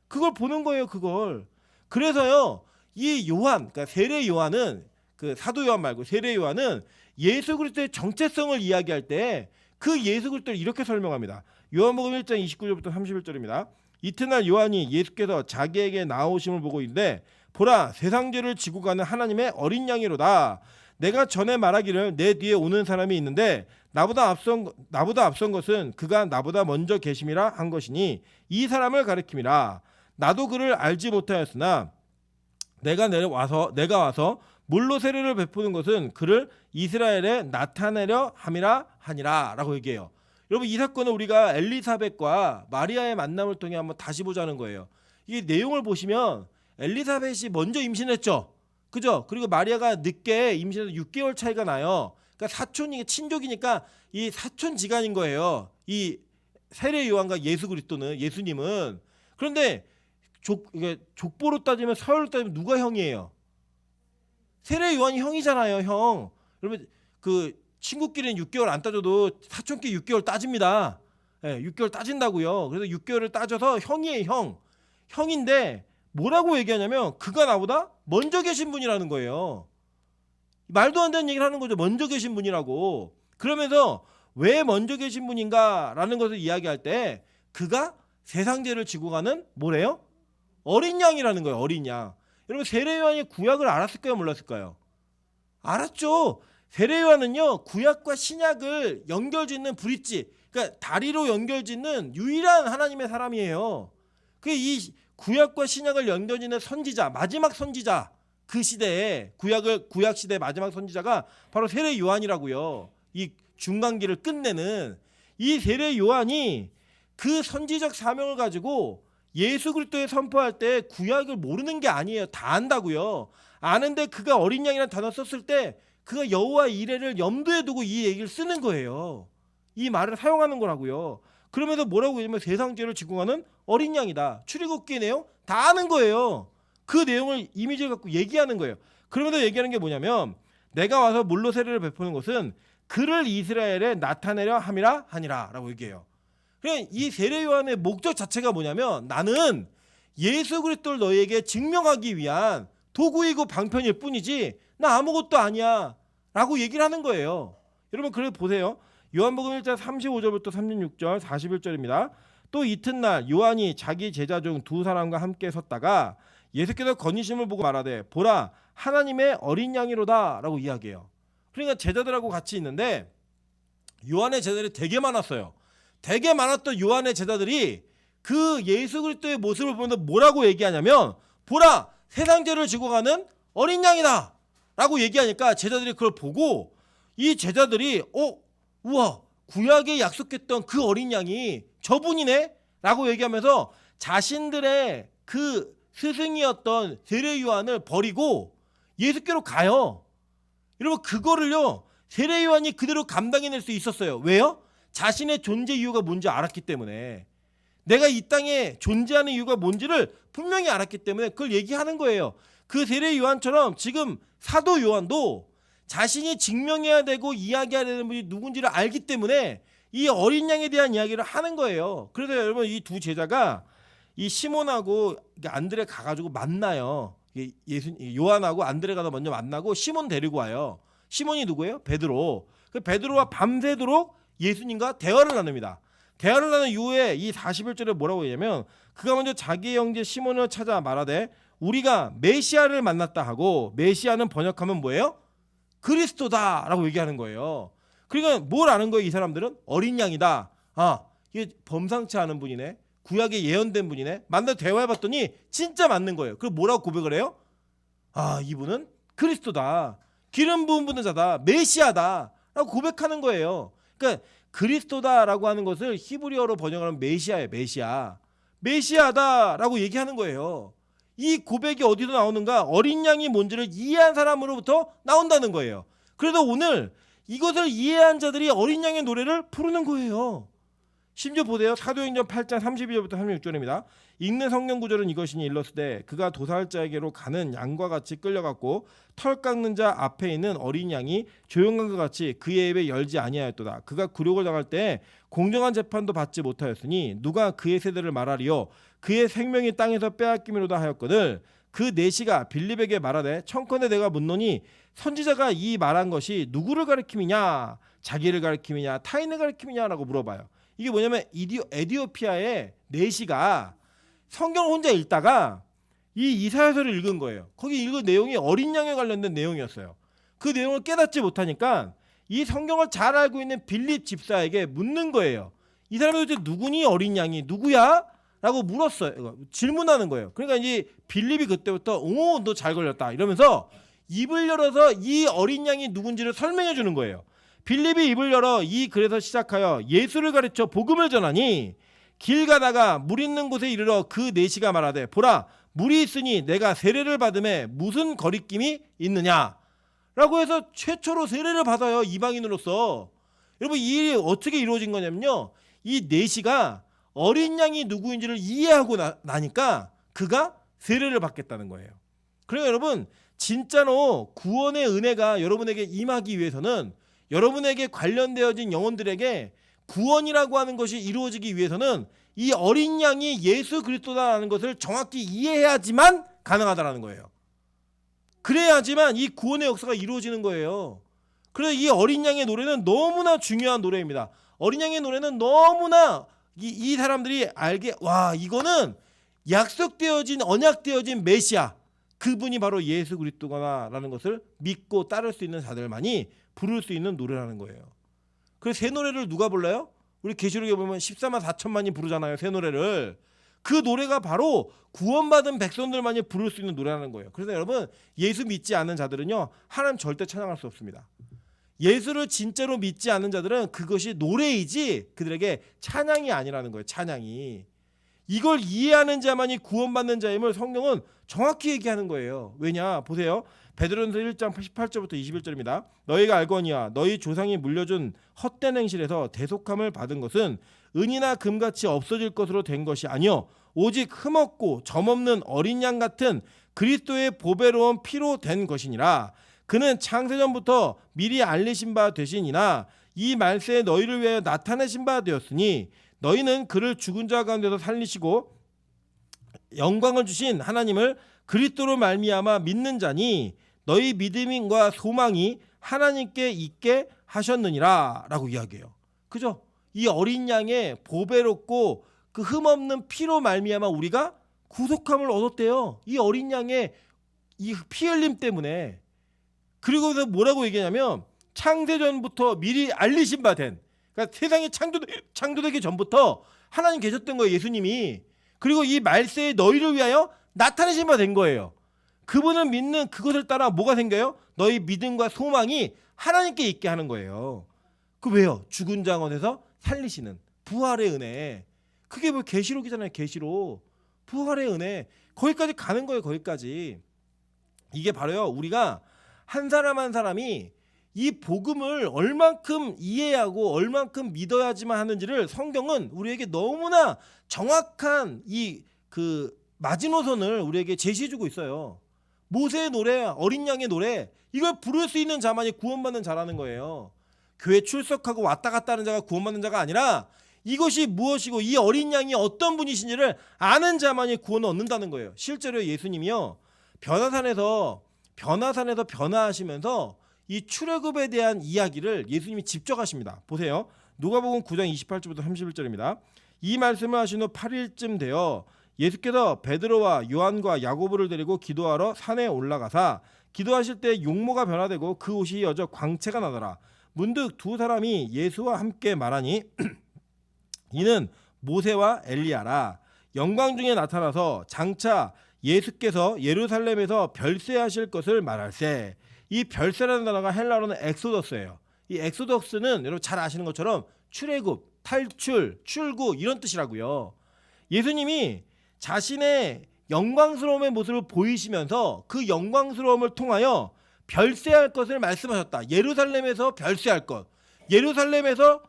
그걸 보는 거예요. 그걸. 그래서요 이 요한, 그러니까 세례 요한은 그 사도 요한 말고 세례 요한은 예수 그리스도의 정체성을 이야기할 때 그 예수 그리스도를 이렇게 설명합니다. 요한복음 1장 29절부터 31절입니다. 이튿날 요한이 예수께서 자기에게 나오심을 보고 있는데 보라 세상 죄를 지고 가는 하나님의 어린 양이로다. 내가 전에 말하기를 내 뒤에 오는 사람이 있는데 나보다 앞선 것은 그가 나보다 먼저 계심이라 한 것이니 이 사람을 가리킴이라. 나도 그를 알지 못하였으나 내가 와서 물로 세례를 베푸는 것은 그를 이스라엘에 나타내려 함이라 하니라 라고 얘기해요. 여러분 이 사건은 우리가 엘리사벳과 마리아의 만남을 통해 한번 다시 보자는 거예요. 이 내용을 보시면 엘리사벳이 먼저 임신했죠. 그죠? 그리고 마리아가 늦게 임신해서 6개월 차이가 나요. 그러니까 사촌이 친족이니까 이 사촌지간인 거예요. 이 세례 요한과 예수 그리스도는 예수님은. 그런데 족보로 따지면 서열로 따지면 누가 형이에요? 세례 요한이 형이잖아요, 형. 여러분 그 친구끼리는 6개월 안 따져도 사촌끼리 6개월 따집니다. 네, 6개월 따진다고요. 그래서 6개월을 따져서 형이에요, 형. 형인데 뭐라고 얘기하냐면 그가 나보다 먼저 계신 분이라는 거예요. 말도 안 되는 얘기를 하는 거죠. 먼저 계신 분이라고. 그러면서 왜 먼저 계신 분인가라는 것을 이야기할 때 그가 세상 죄를 지고 가는 뭐래요? 어린 양이라는 거예요. 어린 양. 여러분 세례 요한이 구약을 알았을까요? 몰랐을까요? 알았죠. 세례 요한은요 구약과 신약을 연결짓는 브릿지, 그러니까 다리로 연결짓는 유일한 하나님의 사람이에요. 이 구약과 신약을 연결짓는 선지자, 마지막 선지자, 그 시대에 구약 시대의 마지막 선지자가 바로 세례 요한이라고요. 이 중간기를 끝내는 이 세례 요한이 그 선지적 사명을 가지고 예수 그리스도에 선포할 때 구약을 모르는 게 아니에요. 다 안다고요. 아는데 그가 어린 양이라는 단어 썼을 때 그가 여호와 이레를 염두에 두고 이 얘기를 쓰는 거예요. 이 말을 사용하는 거라고요. 그러면서 뭐라고 얘기하면 세상 죄를 지고 가는 어린 양이다. 출애굽기 내용 다 아는 거예요. 그 내용을 이미지를 갖고 얘기하는 거예요. 그러면서 얘기하는 게 뭐냐면 내가 와서 물로 세례를 베푸는 것은 그를 이스라엘에 나타내려 함이라 하니라 라고 얘기해요. 그냥 이 세례 요한의 목적 자체가 뭐냐면 나는 예수 그리스도를 너희에게 증명하기 위한 도구이고 방편일 뿐이지 나 아무것도 아니야 라고 얘기를 하는 거예요. 여러분 그래 보세요. 요한복음 1장 35절부터 36절 41절입니다. 또 이튿날 요한이 자기 제자 중 두 사람과 함께 섰다가 예수께서 건의심을 보고 말하되 보라 하나님의 어린 양이로다 라고 이야기해요. 그러니까 제자들하고 같이 있는데 요한의 제자들이 되게 많았어요. 되게 많았던 요한의 제자들이 그 예수 그리스도의 모습을 보면서 뭐라고 얘기하냐면 보라 세상 죄를 지고 가는 어린 양이다 라고 얘기하니까 제자들이 그걸 보고 이 제자들이 우와 구약에 약속했던 그 어린 양이 저분이네 라고 얘기하면서 자신들의 그 스승이었던 세례 요한을 버리고 예수께로 가요. 여러분 그거를요 세례 요한이 그대로 감당해낼 수 있었어요. 왜요? 자신의 존재 이유가 뭔지 알았기 때문에. 내가 이 땅에 존재하는 이유가 뭔지를 분명히 알았기 때문에 그걸 얘기하는 거예요. 그 세례 요한처럼 지금 사도 요한도 자신이 증명해야 되고 이야기해야 되는 분이 누군지를 알기 때문에 이 어린 양에 대한 이야기를 하는 거예요. 그래서 여러분 이 두 제자가 이 시몬하고 안드레 가가지고 만나요. 요한하고 안드레가 먼저 만나고 시몬 데리고 와요. 시몬이 누구예요? 베드로. 그 베드로와 밤새도록 예수님과 대화를 나눕니다. 대화를 나눈 이후에 이 41절에 뭐라고 했냐면 그가 먼저 자기의 형제 시몬을 찾아 말하되 우리가 메시아를 만났다 하고, 메시아는 번역하면 뭐예요? 그리스도다라고 얘기하는 거예요. 그러니까 뭘 아는 거예요? 이 사람들은 어린 양이다. 이게 범상치 않은 분이네. 구약에 예언된 분이네. 만나서 대화해봤더니 진짜 맞는 거예요. 그리고 뭐라고 고백을 해요? 이분은 그리스도다. 기름 부은 분은 자다. 메시아다. 라고 고백하는 거예요. 그러니까 그리스도다라고 하는 것을 히브리어로 번역하면 메시아예요. 메시아. 메시아다라고 얘기하는 거예요. 이 고백이 어디서 나오는가? 어린 양이 뭔지를 이해한 사람으로부터 나온다는 거예요. 그래서 오늘 이것을 이해한 자들이 어린 양의 노래를 부르는 거예요. 심지어 보세요. 사도행전 8장 32절부터 36절입니다. 읽는 성경 구절은 이것이니 일렀으되 그가 도살 자에게로 가는 양과 같이 끌려갔고 털 깎는 자 앞에 있는 어린 양이 조용한 것 같이 그의 입에 열지 아니하였도다. 그가 굴욕을 당할 때 공정한 재판도 받지 못하였으니 누가 그의 세대를 말하리요. 그의 생명이 땅에서 빼앗김이로다 하였거늘 그 내시가 빌립에게 말하되 청컨대 내가 묻노니 선지자가 이 말한 것이 누구를 가리킴이냐, 자기를 가리킴이냐, 타인을 가리킴이냐라고 물어봐요. 이게 뭐냐면 에디오피아의 내시가 성경을 혼자 읽다가 이 이사야서를 읽은 거예요. 거기 읽은 내용이 어린 양에 관련된 내용이었어요. 그 내용을 깨닫지 못하니까 이 성경을 잘 알고 있는 빌립 집사에게 묻는 거예요. 이 사람이 도대체 누구니? 어린 양이 누구야? 라고 물었어요. 질문하는 거예요. 그러니까 이제 빌립이 그때부터 너 잘 걸렸다 이러면서 입을 열어서 이 어린 양이 누군지를 설명해 주는 거예요. 빌립이 입을 열어 그래서 시작하여 예수를 가르쳐 복음을 전하니 길 가다가 물 있는 곳에 이르러 그 내시가 말하되 보라 물이 있으니 내가 세례를 받음에 무슨 거리낌이 있느냐 라고 해서 최초로 세례를 받아요. 이방인으로서. 여러분 이 일이 어떻게 이루어진 거냐면요, 이 내시가 어린 양이 누구인지를 이해하고 나니까 그가 세례를 받겠다는 거예요. 그러니까 여러분 진짜로 구원의 은혜가 여러분에게 임하기 위해서는, 여러분에게 관련되어진 영혼들에게 구원이라고 하는 것이 이루어지기 위해서는 이 어린 양이 예수 그리스도다라는 것을 정확히 이해해야지만 가능하다라는 거예요. 그래야지만 이 구원의 역사가 이루어지는 거예요. 그래서 이 어린 양의 노래는 너무나 중요한 노래입니다. 어린 양의 노래는 너무나 이 사람들이 알게, 이거는 약속되어진 언약되어진 메시아, 그분이 바로 예수 그리스도구나라는 것을 믿고 따를 수 있는 자들만이 부를 수 있는 노래라는 거예요. 그래서 새 노래를 누가 불러요? 우리 계시록에 보면 14만 4천만이 부르잖아요, 새 노래를. 그 노래가 바로 구원받은 백성들만이 부를 수 있는 노래라는 거예요. 그래서 여러분 예수 믿지 않는 자들은요 하나님 절대 찬양할 수 없습니다. 예수를 진짜로 믿지 않는 자들은 그것이 노래이지 그들에게 찬양이 아니라는 거예요. 찬양이. 이걸 이해하는 자만이 구원받는 자임을 성경은 정확히 얘기하는 거예요. 왜냐? 보세요. 베드로전서 1장 18절부터 21절입니다. 너희가 알거니와 너희 조상이 물려준 헛된 행실에서 대속함을 받은 것은 은이나 금같이 없어질 것으로 된 것이 아니요 오직 흠없고 점없는 어린 양 같은 그리스도의 보배로운 피로 된 것이니라. 그는 창세전부터 미리 알리신 바 되시니나 이 말세에 너희를 위하여 나타내신 바 되었으니 너희는 그를 죽은 자 가운데서 살리시고 영광을 주신 하나님을 그리스도로 말미암아 믿는 자니 너희 믿음과 소망이 하나님께 있게 하셨느니라 라고 이야기해요. 그죠? 이 어린 양의 보배롭고 그 흠없는 피로 말미암아 우리가 구속함을 얻었대요. 이 어린 양의 이 피 흘림 때문에. 그리고서 뭐라고 얘기하냐면 창세전부터 미리 알리신 바 된, 그러니까 세상이 창조되기 전부터 하나님 계셨던 거예요, 예수님이. 그리고 이 말세에 너희를 위하여 나타내신 바 된 거예요. 그분을 믿는 그것을 따라 뭐가 생겨요? 너희 믿음과 소망이 하나님께 있게 하는 거예요. 그 왜요? 죽은 자 가운데서 살리시는 부활의 은혜. 그게 뭐 계시록이잖아요. 계시록. 부활의 은혜. 거기까지 가는 거예요. 거기까지. 이게 바로요, 우리가 한 사람 한 사람이 이 복음을 얼만큼 이해하고 얼만큼 믿어야지만 하는지를 성경은 우리에게 너무나 정확한 그 마지노선을 우리에게 제시해주고 있어요. 모세의 노래, 어린 양의 노래, 이걸 부를 수 있는 자만이 구원받는 자라는 거예요. 교회 출석하고 왔다 갔다 하는 자가 구원받는 자가 아니라 이것이 무엇이고 이 어린 양이 어떤 분이신지를 아는 자만이 구원을 얻는다는 거예요. 실제로 예수님이요, 변화산에서 변화하시면서 이 출애굽에 대한 이야기를 예수님이 직접 하십니다. 보세요. 누가복음 9장 28절부터 31절입니다. 이 말씀을 하신 후 8일쯤 되어 예수께서 베드로와 요한과 야고보를 데리고 기도하러 산에 올라가사 기도하실 때 용모가 변화되고 그 옷이 여져 광채가 나더라. 문득 두 사람이 예수와 함께 말하니 이는 모세와 엘리야라. 영광 중에 나타나서 장차 예수께서 예루살렘에서 별세하실 것을 말할세. 이 별세라는 단어가 헬라어로는 엑소더스예요. 이 엑소더스는 여러분 잘 아시는 것처럼 출애굽, 탈출, 출구 이런 뜻이라고요. 예수님이 자신의 영광스러움의 모습을 보이시면서 그 영광스러움을 통하여 별세할 것을 말씀하셨다. 예루살렘에서 별세할 것. 예루살렘에서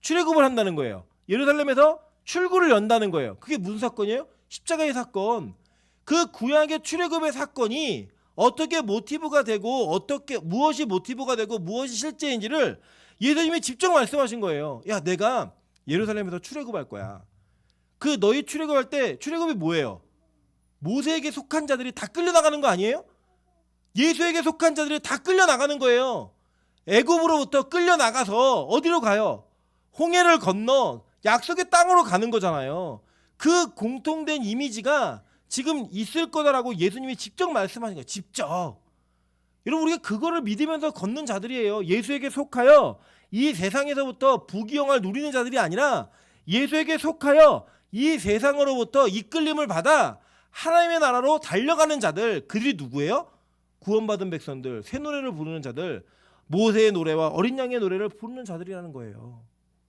출애굽을 한다는 거예요. 예루살렘에서 출구를 연다는 거예요. 그게 무슨 사건이에요? 십자가의 사건. 그 구약의 출애굽의 사건이 어떻게 모티브가 되고 어떻게 무엇이 모티브가 되고 무엇이 실제인지를 예수님이 직접 말씀하신 거예요. 야, 내가 예루살렘에서 출애굽할 거야. 그 너희 출애굽할 때 출애굽이 뭐예요? 모세에게 속한 자들이 다 끌려나가는 거 아니에요? 예수에게 속한 자들이 다 끌려나가는 거예요. 애굽으로부터 끌려나가서 어디로 가요? 홍해를 건너 약속의 땅으로 가는 거잖아요. 그 공통된 이미지가 지금 있을 거다라고 예수님이 직접 말씀하신 거예요. 직접. 여러분, 우리가 그거를 믿으면서 걷는 자들이에요. 예수에게 속하여 이 세상에서부터 부귀영화를 누리는 자들이 아니라 예수에게 속하여 이 세상으로부터 이끌림을 받아 하나님의 나라로 달려가는 자들. 그들이 누구예요? 구원받은 백성들, 새 노래를 부르는 자들, 모세의 노래와 어린 양의 노래를 부르는 자들이라는 거예요.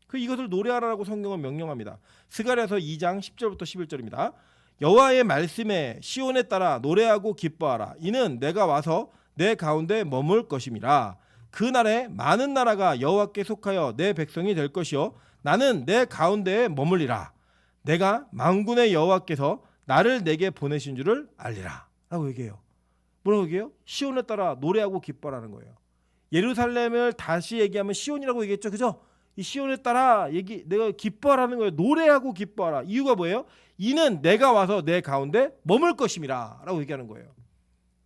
그 이것을 노래하라고 성경은 명령합니다. 스가랴서 2장 10절부터 11절입니다. 여호와의 말씀에 시온에 따라 노래하고 기뻐하라. 이는 내가 와서 내 가운데 머물 것임이라. 그날에 많은 나라가 여호와께 속하여 내 백성이 될 것이요 나는 내 가운데에 머물리라. 내가 만군의 여호와께서 나를 내게 보내신 줄을 알리라. 라고 얘기해요. 뭐라고 얘기해요? 시온에 따라 노래하고 기뻐하라는 거예요. 예루살렘을 다시 얘기하면 시온이라고 얘기했죠. 그죠? 이 시온에 따라 내가 기뻐하라는 거예요. 노래하고 기뻐하라. 이유가 뭐예요? 이는 내가 와서 내 가운데 머물 것임이라 라고 얘기하는 거예요.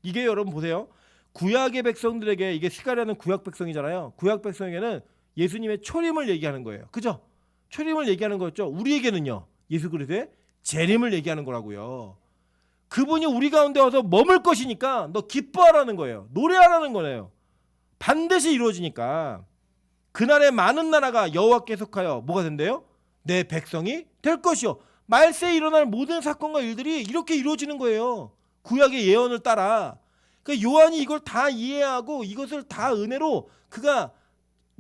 이게 여러분 보세요. 구약의 백성들에게, 이게 스가랴는 구약 백성이잖아요. 구약 백성에게는 예수님의 초림을 얘기하는 거예요. 그죠? 초림을 얘기하는 거였죠. 우리에게는요, 예수 그리스도의 재림을 얘기하는 거라고요. 그분이 우리 가운데 와서 머물 것이니까 너 기뻐하라는 거예요. 노래하라는 거예요. 반드시 이루어지니까. 그날에 많은 나라가 여호와께 속하여 뭐가 된대요? 내 백성이 될 것이요. 말세에 일어날 모든 사건과 일들이 이렇게 이루어지는 거예요. 구약의 예언을 따라. 그러니까 요한이 이걸 다 이해하고 이것을 다 은혜로 그가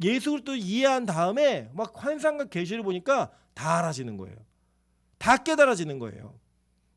예수 그리스도를 이해한 다음에 막 환상과 계시를 보니까 다 알아지는 거예요. 다 깨달아지는 거예요.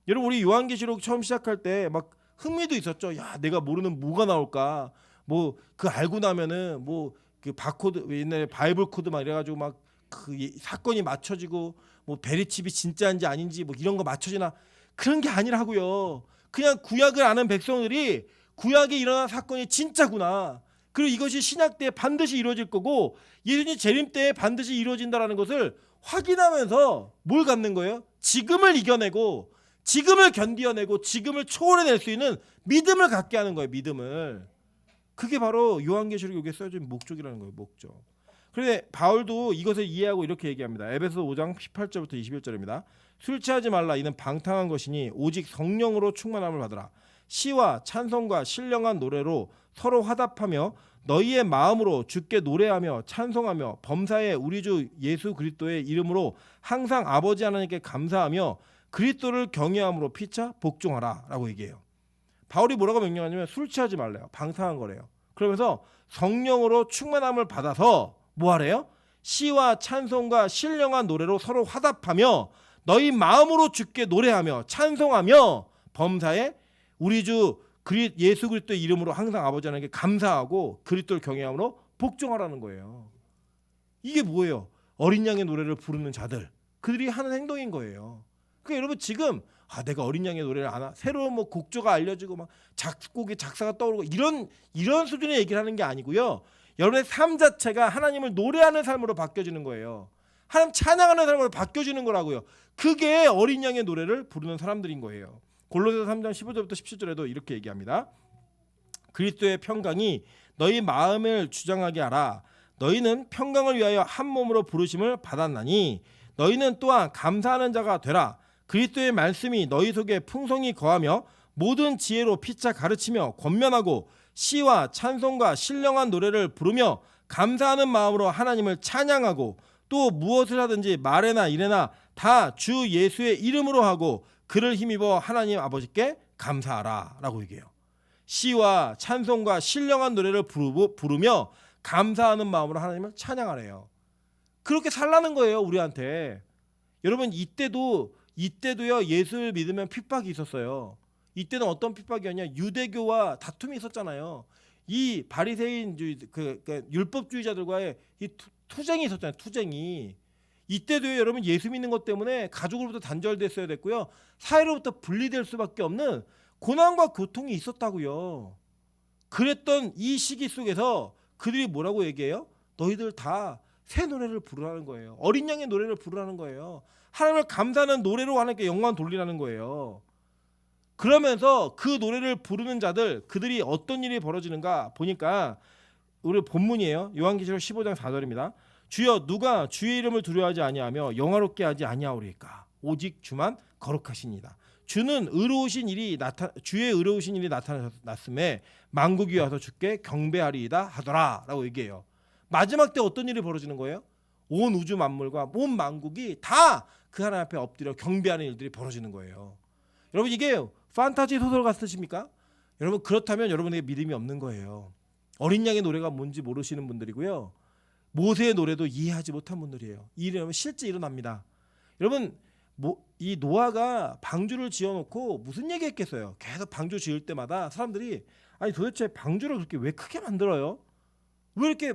여러분, 우리 요한계시록 처음 시작할 때 막 흥미도 있었죠. 야, 내가 모르는 뭐가 나올까? 뭐 그 알고 나면은 뭐 그 바코드, 옛날에 바이블 코드 막 이래가지고 막 그 사건이 맞춰지고 뭐 베리칩이 진짜인지 아닌지 뭐 이런 거 맞춰지나, 그런 게 아니라고요. 그냥 구약을 아는 백성들이 구약에 일어난 사건이 진짜구나. 그리고 이것이 신약 때 반드시 이루어질 거고 예수님 재림 때 반드시 이루어진다라는 것을 확인하면서 뭘 갖는 거예요? 지금을 이겨내고 지금을 견디어내고 지금을 초월해낼 수 있는 믿음을 갖게 하는 거예요. 믿음을. 그게 바로 요한계시록 여기에 써진 목적이라는 거예요. 목적. 그런데 바울도 이것을 이해하고 이렇게 얘기합니다. 에베소 5장 18절부터 21절입니다. 술 취하지 말라. 이는 방탕한 것이니 오직 성령으로 충만함을 받으라. 시와 찬송과 신령한 노래로 서로 화답하며 너희의 마음으로 주께 노래하며 찬송하며 범사에 우리 주 예수 그리스도의 이름으로 항상 아버지 하나님께 감사하며 그리스도를 경외함으로 피차 복종하라 라고 얘기해요. 바울이 뭐라고 명령하냐면 술 취하지 말래요. 방탕한 거래요. 그러면서 성령으로 충만함을 받아서 뭐 하래요? 시와 찬송과 신령한 노래로 서로 화답하며 너희 마음으로 주께 노래하며 찬송하며 범사에 우리 주 예수 그리스도의 이름으로 항상 아버지 하나님께 감사하고 그리스도를 경외함으로 복종하라는 거예요. 이게 뭐예요? 어린 양의 노래를 부르는 자들, 그들이 하는 행동인 거예요. 그러니까 여러분 지금 내가 어린 양의 노래를 아나, 새로운 뭐 곡조가 알려지고 막 작곡의 작사가 떠오르고 이런 수준의 얘기를 하는 게 아니고요. 여러분의 삶 자체가 하나님을 노래하는 삶으로 바뀌어지는 거예요. 하나님 찬양하는 사람으로 바뀌어지는 거라고요. 그게 어린 양의 노래를 부르는 사람들인 거예요. 골로새서 3장 15절부터 17절에도 이렇게 얘기합니다. 그리스도의 평강이 너희 마음을 주장하게 하라. 너희는 평강을 위하여 한 몸으로 부르심을 받았나니 너희는 또한 감사하는 자가 되라. 그리스도의 말씀이 너희 속에 풍성히 거하며 모든 지혜로 피차 가르치며 권면하고 시와 찬송과 신령한 노래를 부르며 감사하는 마음으로 하나님을 찬양하고 또 무엇을 하든지 말에나 일에나 다 주 예수의 이름으로 하고 그를 힘입어 하나님 아버지께 감사하라 라고 얘기해요. 시와 찬송과 신령한 노래를 부르며 감사하는 마음으로 하나님을 찬양하래요. 그렇게 살라는 거예요, 우리한테. 여러분 이때도요 예수를 믿으면 핍박이 있었어요. 이때는 어떤 핍박이었냐? 유대교와 다툼이 있었잖아요. 이 바리새인 그 율법주의자들과의 이 투쟁이 있었잖아요. 투쟁이. 이때도요 여러분 예수 믿는 것 때문에 가족으로부터 단절됐어야 됐고요. 사회로부터 분리될 수밖에 없는 고난과 고통이 있었다고요. 그랬던 이 시기 속에서 그들이 뭐라고 얘기해요? 너희들 다 새 노래를 부르라는 거예요. 어린 양의 노래를 부르라는 거예요. 하나님을 감사하는 노래로 하나님께 영광 돌리라는 거예요. 그러면서 그 노래를 부르는 자들 그들이 어떤 일이 벌어지는가 보니까 우리 본문이에요. 요한계시록 15장 4절입니다. 주여 누가 주의 이름을 두려워하지 아니하며 영화롭게 하지 아니하오리까 오직 주만 거룩하시니이다. 주의 의로우신 일이 나타났음에 만국이 와서 주께 경배하리이다 하더라라고 얘기해요. 마지막 때 어떤 일이 벌어지는 거예요? 온 우주 만물과 온 만국이 다 그 하나님 앞에 엎드려 경배하는 일들이 벌어지는 거예요. 여러분 이게 판타지 소설 같으십니까? 여러분 그렇다면 여러분에게 믿음이 없는 거예요. 어린 양의 노래가 뭔지 모르시는 분들이고요. 모세의 노래도 이해하지 못한 분들이에요. 이 일은 실제 일어납니다. 여러분 이 노아가 방주를 지어놓고 무슨 얘기했겠어요? 계속 방주 지을 때마다 사람들이 아니 도대체 방주를 그렇게 왜 크게 만들어요? 왜 이렇게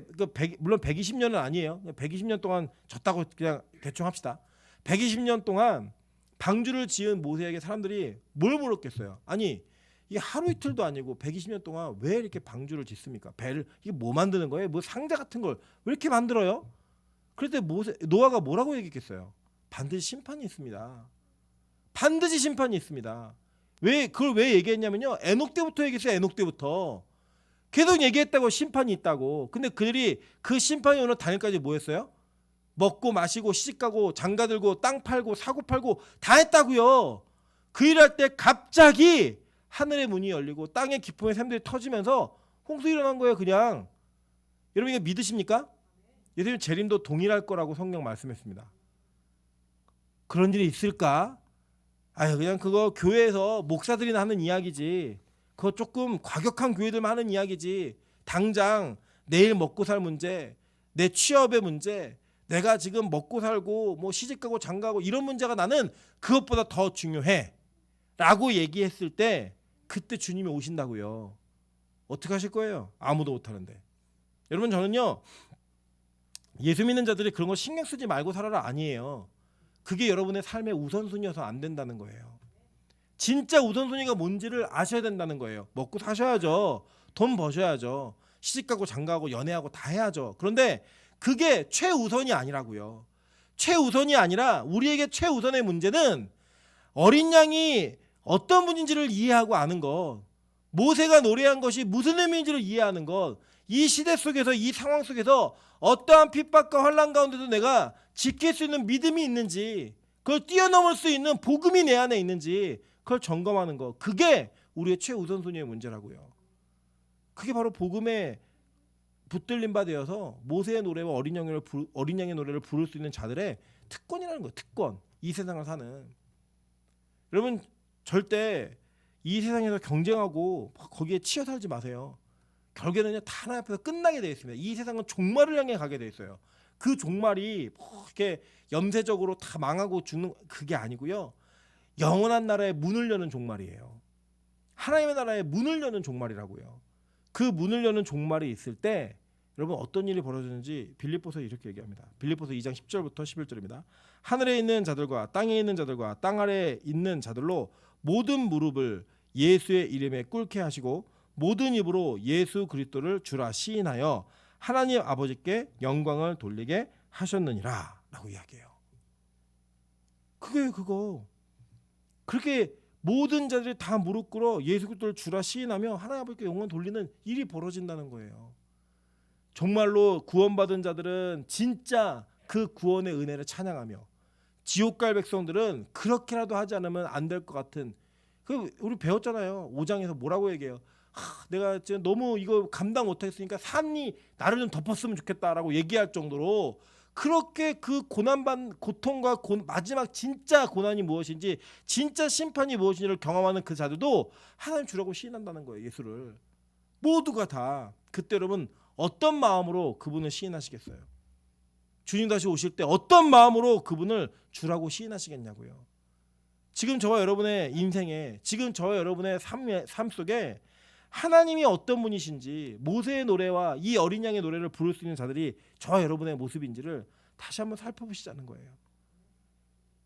물론 120년은 아니에요. 120년 동안 졌다고 그냥 대충 합시다. 120년 동안 방주를 지은 모세에게 사람들이 뭘 물었겠어요? 아니 이게 하루 이틀도 아니고 120년 동안 왜 이렇게 방주를 짓습니까? 배를 이게 뭐 만드는 거예요? 뭐 상자 같은 걸 왜 이렇게 만들어요? 그럴 때 노아가 뭐라고 얘기했겠어요? 반드시 심판이 있습니다. 반드시 심판이 있습니다. 그걸 왜 얘기했냐면요. 에녹 때부터 얘기했어요. 에녹 때부터. 계속 얘기했다고 심판이 있다고. 근데 그들이 그 심판이 오는 당일까지 뭐 했어요? 먹고 마시고 시집가고 장가들고 땅 팔고 사고 팔고 다 했다고요. 그 일할 때 갑자기 하늘의 문이 열리고 땅의 기품의 샘들이 터지면서 홍수 일어난 거예요. 그냥. 여러분 이거 믿으십니까? 예수님 재림도 동일할 거라고 성경 말씀했습니다. 그런 일이 있을까? 그냥 그거 교회에서 목사들이나 하는 이야기지. 그거 조금 과격한 교회들만 하는 이야기지. 당장 내일 먹고 살 문제, 내 취업의 문제, 내가 지금 먹고 살고 뭐 시집가고 장가고 이런 문제가 나는 그것보다 더 중요해 라고 얘기했을 때 그때 주님이 오신다고요. 어떻게 하실 거예요? 아무도 못하는데. 여러분 저는요 예수 믿는 자들이 그런 거 신경 쓰지 말고 살아라 아니에요. 그게 여러분의 삶의 우선순위여서 안 된다는 거예요. 진짜 우선순위가 뭔지를 아셔야 된다는 거예요. 먹고 사셔야죠. 돈 버셔야죠. 시집가고 장가하고 연애하고 다 해야죠. 그런데 그게 최우선이 아니라고요. 최우선이 아니라 우리에게 최우선의 문제는 어린 양이 어떤 분인지를 이해하고 아는 것, 모세가 노래한 것이 무슨 의미인지를 이해하는 것, 이 시대 속에서 이 상황 속에서 어떠한 핍박과 환난 가운데도 내가 지킬 수 있는 믿음이 있는지, 그걸 뛰어넘을 수 있는 복음이 내 안에 있는지 그걸 점검하는 것, 그게 우리의 최우선순위의 문제라고요. 그게 바로 복음의 붙들림 바 되어서 모세의 노래와 어린 양의 노래를 부를 수 있는 자들의 특권이라는 거예요. 특권. 이 세상을 사는. 여러분 절대 이 세상에서 경쟁하고 거기에 치여 살지 마세요. 결국에는 다 하나님 앞에서 끝나게 되어 있습니다. 이 세상은 종말을 향해 가게 되어 있어요. 그 종말이 이렇게 염세적으로 다 망하고 죽는 그게 아니고요. 영원한 나라의 문을 여는 종말이에요. 하나님의 나라의 문을 여는 종말이라고요. 그 문을 여는 종말이 있을 때 여러분 어떤 일이 벌어지는지 빌립보서 이렇게 얘기합니다. 빌립보서 2장 10절부터 11절입니다. 하늘에 있는 자들과 땅에 있는 자들과 땅 아래에 있는 자들로 모든 무릎을 예수의 이름에 꿇게 하시고 모든 입으로 예수 그리스도를 주라 시인하여 하나님 아버지께 영광을 돌리게 하셨느니라 라고 이야기해요. 그게 그거. 그렇게 모든 자들이 다 무릎 꿇어 예수 그리스도를 주라 시인하며 하나님 아버지께 영광 돌리는 일이 벌어진다는 거예요. 정말로 구원받은 자들은 진짜 그 구원의 은혜를 찬양하며, 지옥 갈 백성들은 그렇게라도 하지 않으면 안 될 것 같은, 그 우리 배웠잖아요. 5장에서 뭐라고 얘기해요. 내가 지금 너무 이거 감당 못하겠으니까 산이 나를 좀 덮었으면 좋겠다라고 얘기할 정도로 그렇게 그 고통과 마지막 진짜 고난이 무엇인지, 진짜 심판이 무엇인지를 경험하는 그 자들도 하나님 주라고 시인한다는 거예요. 예수를 모두가 다. 그때 여러분 어떤 마음으로 그분을 시인하시겠어요? 주님 다시 오실 때 어떤 마음으로 그분을 주라고 시인하시겠냐고요. 지금 저와 여러분의 인생에, 지금 저와 여러분의 삶 속에 하나님이 어떤 분이신지, 모세의 노래와 이 어린 양의 노래를 부를 수 있는 자들이 저와 여러분의 모습인지를 다시 한번 살펴보시자는 거예요.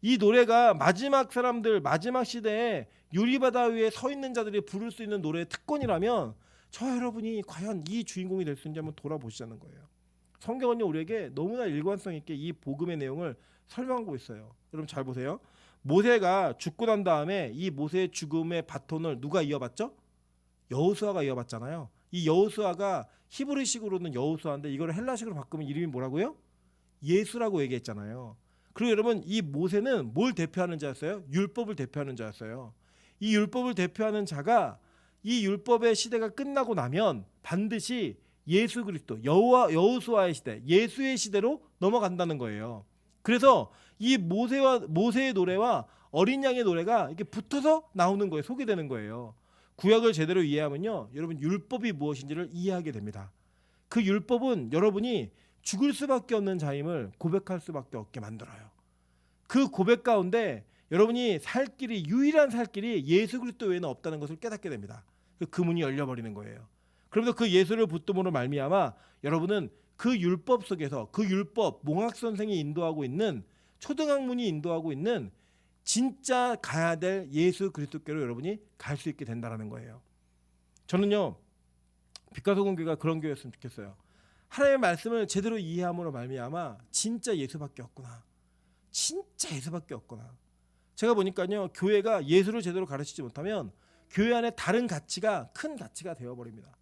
이 노래가 마지막 사람들, 마지막 시대에 유리바다 위에 서 있는 자들이 부를 수 있는 노래의 특권이라면 저와 여러분이 과연 이 주인공이 될 수 있는지 한번 돌아보시자는 거예요. 성경은요, 우리에게 너무나 일관성 있게 이 복음의 내용을 설명하고 있어요. 여러분 잘 보세요. 모세가 죽고 난 다음에 이 모세의 죽음의 바톤을 누가 이어받죠? 여호수아가 이어받잖아요. 이 여호수아가 히브리식으로는 여호수아인데 이걸 헬라식으로 바꾸면 이름이 뭐라고요? 예수라고 얘기했잖아요. 그리고 여러분 이 모세는 뭘 대표하는 자였어요? 율법을 대표하는 자였어요. 이 율법을 대표하는 자가 이 율법의 시대가 끝나고 나면 반드시 예수 그리스도, 여호수아의 시대, 예수의 시대로 넘어간다는 거예요. 그래서 이 모세의 노래와 어린 양의 노래가 이렇게 붙어서 나오는 거예요. 소개되는 거예요. 구약을 제대로 이해하면요, 여러분 율법이 무엇인지를 이해하게 됩니다. 그 율법은 여러분이 죽을 수밖에 없는 자임을 고백할 수밖에 없게 만들어요. 그 고백 가운데 여러분이 살 길이, 유일한 살 길이 예수 그리스도 외에는 없다는 것을 깨닫게 됩니다. 그 문이 열려버리는 거예요. 그러면서 그 예수를 붙듦으로 말미암아 여러분은 그 율법 속에서, 그 율법 몽학 선생이 인도하고 있는, 초등학문이 인도하고 있는 진짜 가야 될 예수 그리스도께로 여러분이 갈 수 있게 된다는 거예요. 저는요, 빛과 소금 교회가 그런 교회였으면 좋겠어요. 하나님의 말씀을 제대로 이해함으로 말미암아 진짜 예수밖에 없구나, 진짜 예수밖에 없구나. 제가 보니까요, 교회가 예수를 제대로 가르치지 못하면 교회 안에 다른 가치가 큰 가치가 되어버립니다.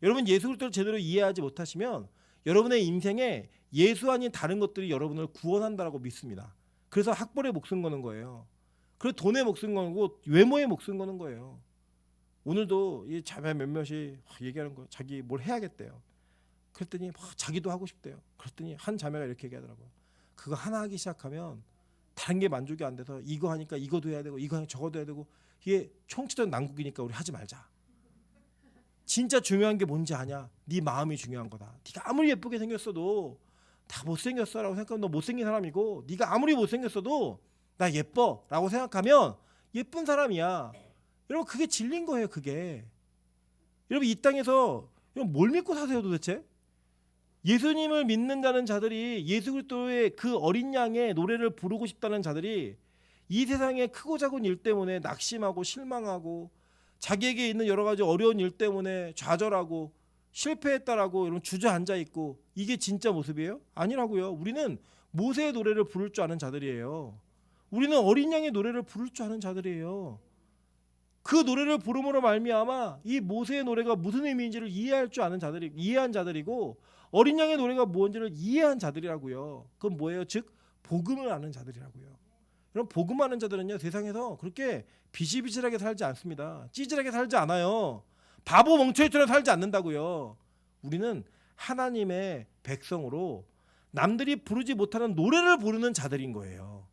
여러분 예수 그리스도를 제대로 이해하지 못하시면 여러분의 인생에 예수 아닌 다른 것들이 여러분을 구원한다라고 믿습니다. 그래서 학벌에 목숨 거는 거예요. 그리고 돈에 목숨 걸고 외모에 목숨 거는 거예요. 오늘도 이 자매 몇몇이 얘기하는 거, 자기 뭘 해야겠대요. 그랬더니 자기도 하고 싶대요. 그랬더니 한 자매가 이렇게 얘기하더라고요. 그거 하나 하기 시작하면 다른 게 만족이 안 돼서 이거 하니까 이거도 해야 되고 이거 하니까 저거도 해야 되고, 이게 총체적 난국이니까 우리 하지 말자. 진짜 중요한 게 뭔지 아냐? 네 마음이 중요한 거다. 네가 아무리 예쁘게 생겼어도 다 못생겼어라고 생각하면 너 못생긴 사람이고, 네가 아무리 못생겼어도 나 예뻐라고 생각하면 예쁜 사람이야. 여러분 그게 진리인 거예요. 그게 여러분 이 땅에서 여러분 뭘 믿고 사세요 도대체? 예수님을 믿는 자는 자들이, 예수 그리스도의 그 어린 양의 노래를 부르고 싶다는 자들이 이 세상의 크고 작은 일 때문에 낙심하고 실망하고 자기에게 있는 여러 가지 어려운 일 때문에 좌절하고 실패했다라고 여러분 주저앉아 있고, 이게 진짜 모습이에요? 아니라고요. 우리는 모세의 노래를 부를 줄 아는 자들이에요. 우리는 어린 양의 노래를 부를 줄 아는 자들이에요. 그 노래를 부름으로 말미암아 이 모세의 노래가 무슨 의미인지를 이해할 줄 아는 자들이, 이해한 자들이고, 어린 양의 노래가 무엇인지를 이해한 자들이라고요. 그건 뭐예요? 즉 복음을 아는 자들이라고요. 여러분 복음 아는 자들은요, 세상에서 그렇게 비실비실하게 살지 않습니다. 찌질하게 살지 않아요. 바보 멍청이처럼 살지 않는다고요. 우리는 하나님의 백성으로 남들이 부르지 못하는 노래를 부르는 자들인 거예요.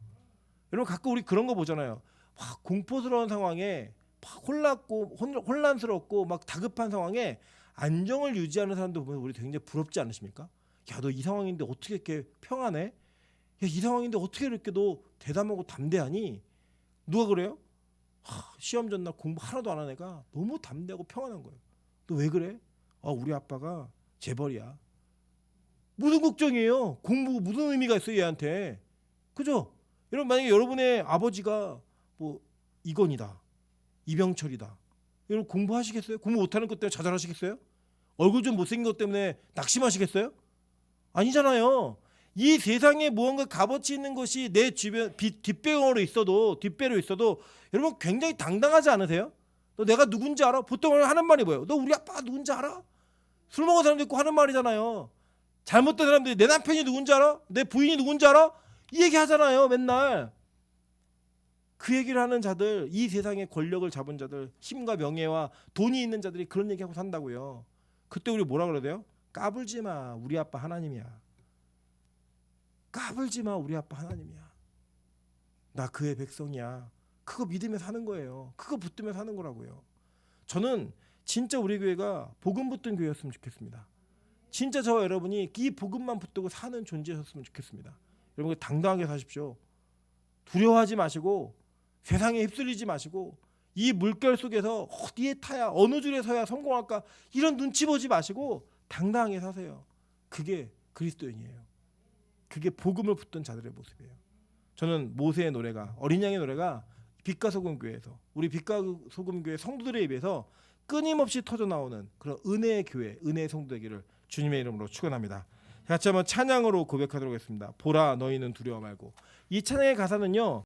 여러분 가끔 우리 그런 거 보잖아요. 막 공포스러운 상황에 막 혼란스럽고 막 다급한 상황에 안정을 유지하는 사람들 보면 우리 굉장히 부럽지 않으십니까? 야, 너 이 상황인데 어떻게 이렇게 평안해? 야, 이 상황인데 어떻게 이렇게 너 대담하고 담대하니? 누가 그래요? 시험 전날 공부 하나도 안 한 애가 너무 담대하고 평안한 거예요. 너 왜 그래? 우리 아빠가 재벌이야. 무슨 걱정이에요? 공부 무슨 의미가 있어요 얘한테? 그죠? 여러분 만약에 여러분의 아버지가 뭐 이건희다, 이병철이다, 여러분 공부하시겠어요? 공부 못하는 것 때문에 좌절하시겠어요? 얼굴 좀 못생긴 것 때문에 낙심하시겠어요? 아니잖아요. 이 세상에 무언가 값어치 있는 것이 내 주변 뒷배로 있어도 여러분 굉장히 당당하지 않으세요? 너 내가 누군지 알아? 보통 하는 말이 뭐예요? 너 우리 아빠가 누군지 알아? 술 먹은 사람도 있고 하는 말이잖아요. 잘못된 사람들이 내 남편이 누군지 알아? 내 부인이 누군지 알아? 이 얘기 하잖아요, 맨날. 그 얘기를 하는 자들, 이 세상의 권력을 잡은 자들, 힘과 명예와 돈이 있는 자들이 그런 얘기하고 산다고요. 그때 우리 뭐라 그래야 돼요? 까불지 마, 우리 아빠 하나님이야. 까불지 마, 우리 아빠 하나님이야. 나 그의 백성이야. 그거 믿으며 사는 거예요. 그거 붙들며 사는 거라고요. 저는 진짜 우리 교회가 복음 붙든 교회였으면 좋겠습니다. 진짜 저와 여러분이 이 복음만 붙들고 사는 존재였으면 좋겠습니다. 여러분 당당하게 사십시오. 두려워하지 마시고 세상에 휩쓸리지 마시고 이 물결 속에서 어디에 타야 어느 줄에 서야 성공할까 이런 눈치 보지 마시고 당당하게 사세요. 그게 그리스도인이에요. 그게 복음을 붙든 자들의 모습이에요. 저는 모세의 노래가 어린 양의 노래가 빛과 소금 교회에서 우리 빛과 소금 교회 성도들에 입에서 끊임없이 터져 나오는 그런 은혜의 교회, 은혜의 성도 되기를 주님의 이름으로 축원합니다. 같이 한번 찬양으로 고백하도록 하겠습니다. 보라 너희는 두려워 말고. 이 찬양의 가사는요.